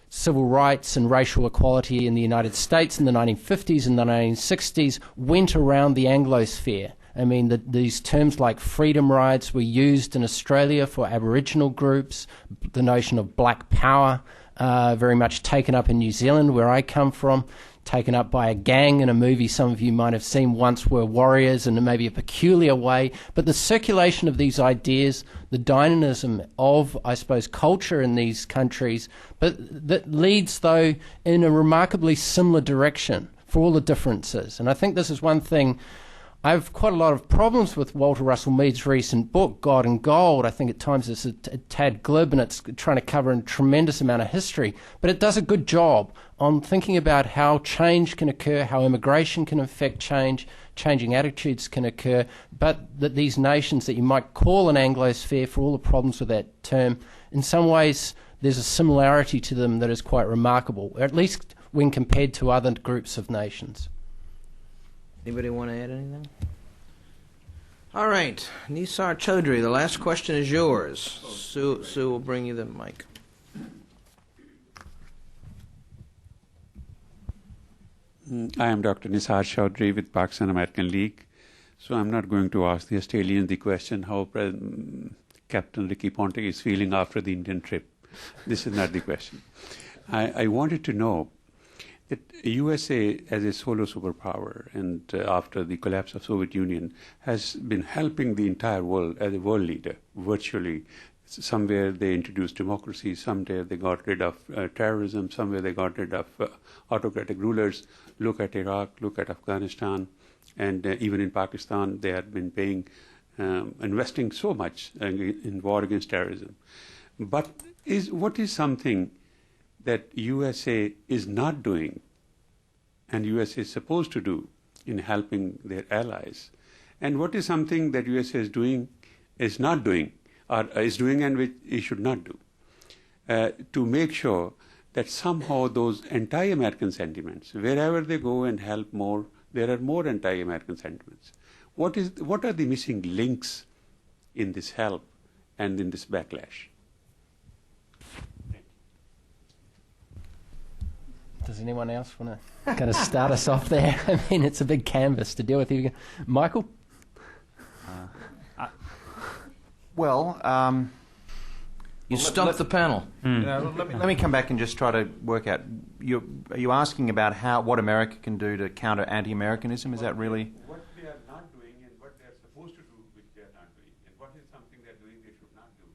civil rights and racial equality in the United States in the 1950s and the 1960s went around the Anglosphere. I mean, these terms like freedom rides were used in Australia for Aboriginal groups, the notion of black power, very much taken up in New Zealand, where I come from, taken up by a gang in a movie some of you might have seen, Once Were Warriors, in maybe a peculiar way. But the circulation of these ideas, the dynamism of, I suppose, culture in these countries, but that leads, though, in a remarkably similar direction for all the differences. And I think this is one thing. I have quite a lot of problems with Walter Russell Mead's recent book, God and Gold. I think at times it's a tad glib and it's trying to cover a tremendous amount of history. But it does a good job on thinking about how change can occur, how immigration can affect change, changing attitudes can occur, but that these nations that you might call an Anglosphere, for all the problems with that term, in some ways there's a similarity to them that is quite remarkable, at least when compared to other groups of nations. Anybody want to add anything? All right, Nisar Chaudhry, the last question is yours. Sue will bring you the mic. I am Dr. Nisar Chaudhry with Pakistan American League. So I'm not going to ask the Australians the question how Captain Ricky Ponting is feeling after the Indian trip. This is not the question. I wanted to know that USA as a solo superpower and after the collapse of Soviet Union has been helping the entire world as a world leader virtually. Somewhere they introduced democracy, somewhere they got rid of terrorism, somewhere they got rid of autocratic rulers. Look at Iraq, look at Afghanistan, and even in Pakistan they have been investing so much in war against terrorism. But what is something that USA is not doing and USA is supposed to do in helping their allies? And what is something that USA is not doing, or is doing and which it should not do, to make sure that somehow those anti-American sentiments, wherever they go and help more, there are more anti-American sentiments. What are the missing links in this help and in this backlash? Does anyone else want to kind of start us off there? I mean, it's a big canvas to deal with. Michael? You stumped the panel. Let me come back and just try to work out. Are you asking about what America can do to counter anti-Americanism? Is that really? What they are not doing and what they are supposed to do, which they are not doing, and what is something they are doing they should not do,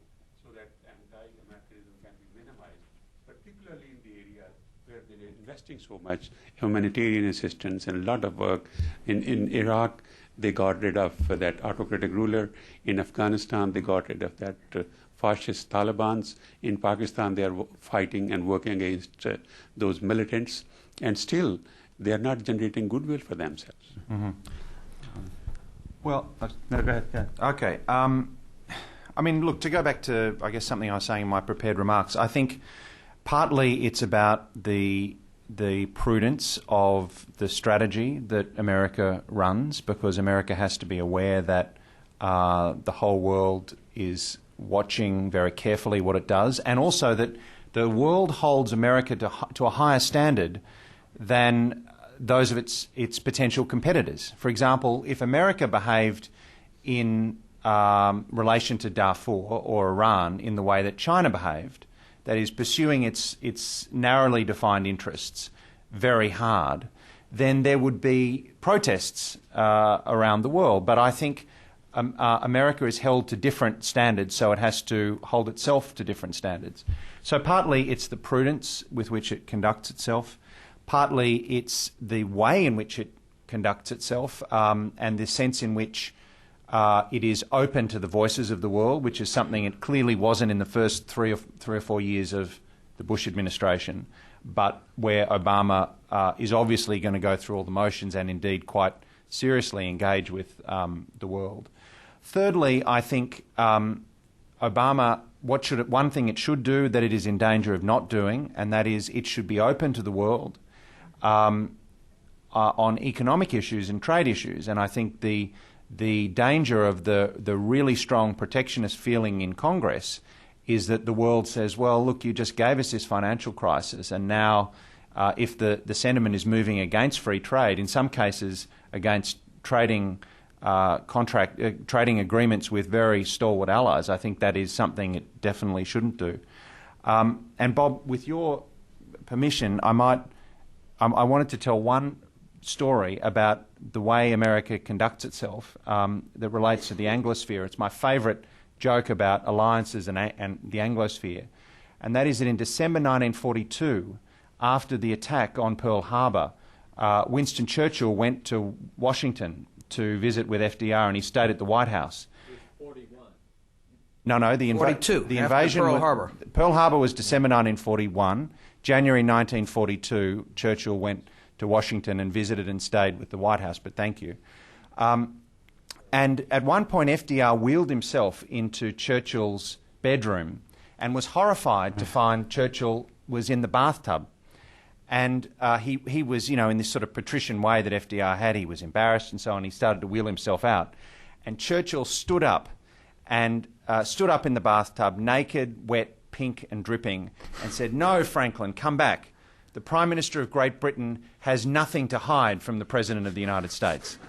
so that anti-Americanism can be minimized, particularly in the areas where they are investing so much humanitarian assistance and a lot of work. In Iraq, they got rid of that autocratic ruler. In Afghanistan, they got rid of that fascist Talibans. In Pakistan, they are fighting and working against those militants, and still they are not generating goodwill for themselves. Mm-hmm. Well, no, go ahead. Okay. I mean, look, to go back to, I guess, something I was saying in my prepared remarks, I think partly it's about the prudence of the strategy that America runs, because America has to be aware that the whole world is watching very carefully what it does, and also that the world holds America to a higher standard than those of its potential competitors. For example, if America behaved in relation to Darfur or Iran in the way that China behaved, that is, pursuing its narrowly defined interests very hard, then there would be protests around the world. But I think America is held to different standards, so it has to hold itself to different standards. So partly it's the prudence with which it conducts itself, partly it's the way in which it conducts itself, and the sense in which it is open to the voices of the world, which is something it clearly wasn't in the first three or four years of the Bush administration, but where Obama is obviously going to go through all the motions and indeed quite seriously engage with the world. Thirdly, I think Obama, one thing it should do that it is in danger of not doing, and that is it should be open to the world on economic issues and trade issues. And I think the danger of the really strong protectionist feeling in Congress is that the world says, well, look, you just gave us this financial crisis, and now if the sentiment is moving against free trade, in some cases against trading agreements with very stalwart allies, I think that is something it definitely shouldn't do. And Bob, with your permission, I wanted to tell one story about the way America conducts itself that relates to the Anglosphere. It's my favourite joke about alliances and the Anglosphere, and that is that in December 1942, after the attack on Pearl Harbor, Winston Churchill went to Washington to visit with FDR, and he stayed at the White House. It was 41. No, the 42. The invasion. Pearl Harbor. Pearl Harbor was December 1941. January 1942, Churchill went to Washington and visited and stayed with the White House. But thank you. And at one point, FDR wheeled himself into Churchill's bedroom and was horrified to find Churchill was in the bathtub. And he was, in this sort of patrician way that FDR had. He was embarrassed and so on. He started to wheel himself out. And Churchill stood up in the bathtub, naked, wet, pink and dripping, and said, "No, Franklin, come back. The Prime Minister of Great Britain has nothing to hide from the President of the United States."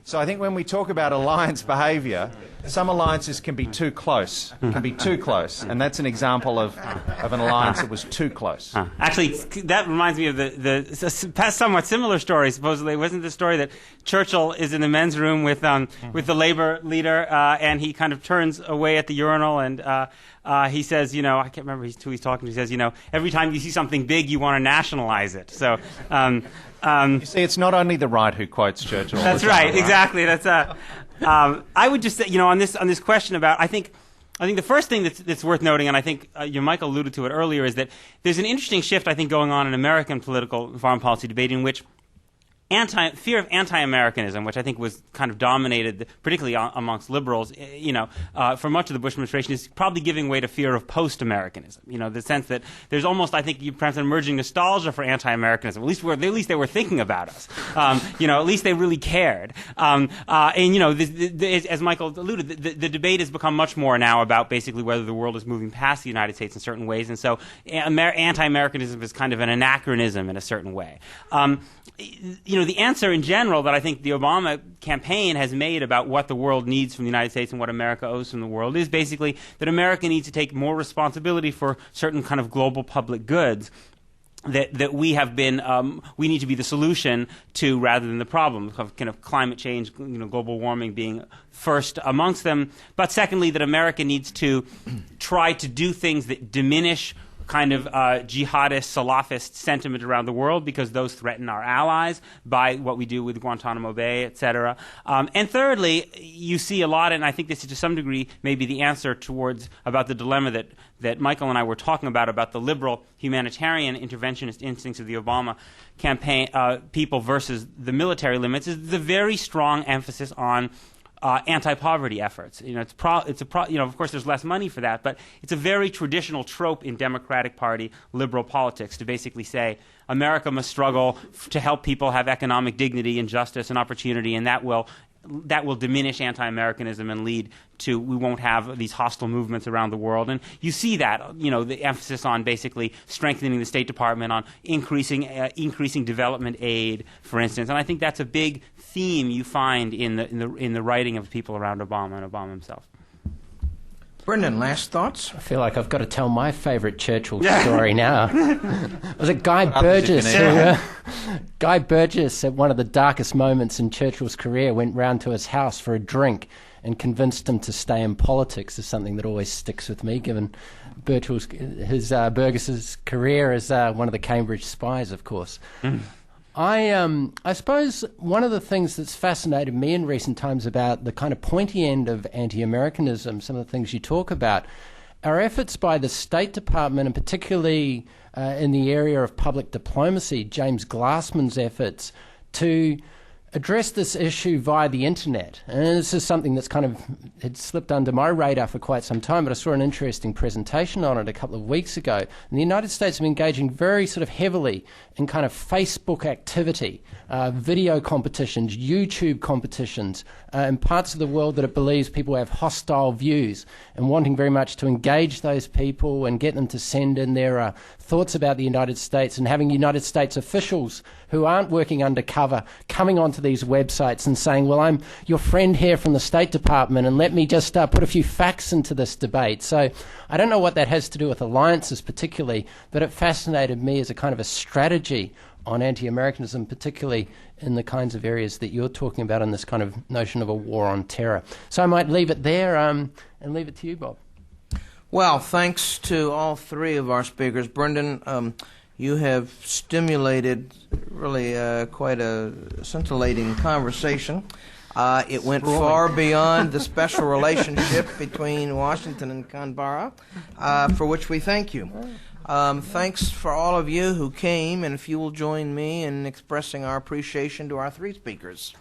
So I think when we talk about alliance behaviour, some alliances can be too close, and that's an example of an alliance that was too close. Actually, that reminds me of the somewhat similar story, supposedly. Wasn't the story that Churchill is in the men's room with the Labour leader, and he kind of turns away at the urinal, and he says, I can't remember who he's talking to, he says, every time you see something big, you want to nationalize it. So... you see, it's not only the right who quotes Churchill. That's right, exactly. That's I would just say, on this question about, I think I think the first thing that's worth noting, and I think Michael alluded to it earlier, is that there's an interesting shift, I think, going on in American political foreign policy debate in which fear of anti-Americanism, which I think was kind of dominated, particularly amongst liberals, for much of the Bush administration, is probably giving way to fear of post-Americanism. The sense that there's almost, I think, perhaps an emerging nostalgia for anti-Americanism. At least they were thinking about us. At least they really cared. As Michael alluded, the debate has become much more now about basically whether the world is moving past the United States in certain ways, and so anti-Americanism is kind of an anachronism in a certain way. The answer in general that I think the Obama campaign has made about what the world needs from the United States and what America owes from the world is basically that America needs to take more responsibility for certain kind of global public goods that we have been, we need to be the solution to rather than the problem, of kind of climate change, global warming being first amongst them. But secondly, that America needs to try to do things that diminish kind of jihadist, Salafist sentiment around the world, because those threaten our allies by what we do with Guantanamo Bay, etc. And thirdly, you see a lot, and I think this is to some degree maybe the answer towards about the dilemma that Michael and I were talking about the liberal humanitarian interventionist instincts of the Obama campaign people versus the military limits, is the very strong emphasis on anti-poverty efforts. Of course, there's less money for that, but it's a very traditional trope in Democratic Party liberal politics to basically say America must struggle to help people have economic dignity and justice and opportunity, and that will diminish anti-Americanism and lead to we won't have these hostile movements around the world. And you see that, the emphasis on basically strengthening the State Department, on increasing development aid, for instance. And I think that's a big theme you find in the writing of people around Obama and Obama himself. Brendon, last thoughts? I feel like I've got to tell my favourite Churchill story now. Was it Guy Burgess? Guy Burgess, at one of the darkest moments in Churchill's career, went round to his house for a drink and convinced him to stay in politics. Is something that always sticks with me, given Burgess's career as one of the Cambridge spies, of course. I suppose one of the things that's fascinated me in recent times about the kind of pointy end of anti-Americanism, some of the things you talk about, are efforts by the State Department, and particularly in the area of public diplomacy, James Glassman's efforts to address this issue via the internet. And this is something that's kind of had slipped under my radar for quite some time, but I saw an interesting presentation on it a couple of weeks ago. And the United States have been engaging very sort of heavily in kind of Facebook activity, video competitions, YouTube competitions, in parts of the world that it believes people have hostile views, and wanting very much to engage those people and get them to send in their thoughts about the United States, and having United States officials who aren't working undercover coming onto these websites and saying, well, I'm your friend here from the State Department, and let me just put a few facts into this debate. So I don't know what that has to do with alliances particularly, but it fascinated me as a kind of a strategy on anti-Americanism, particularly in the kinds of areas that you're talking about in this kind of notion of a war on terror. So I might leave it there and leave it to you, Bob. Well, thanks to all three of our speakers. Brendon, you have stimulated really quite a scintillating conversation. It went far beyond the special relationship between Washington and Canberra, for which we thank you. Thanks for all of you who came, and if you will join me in expressing our appreciation to our three speakers.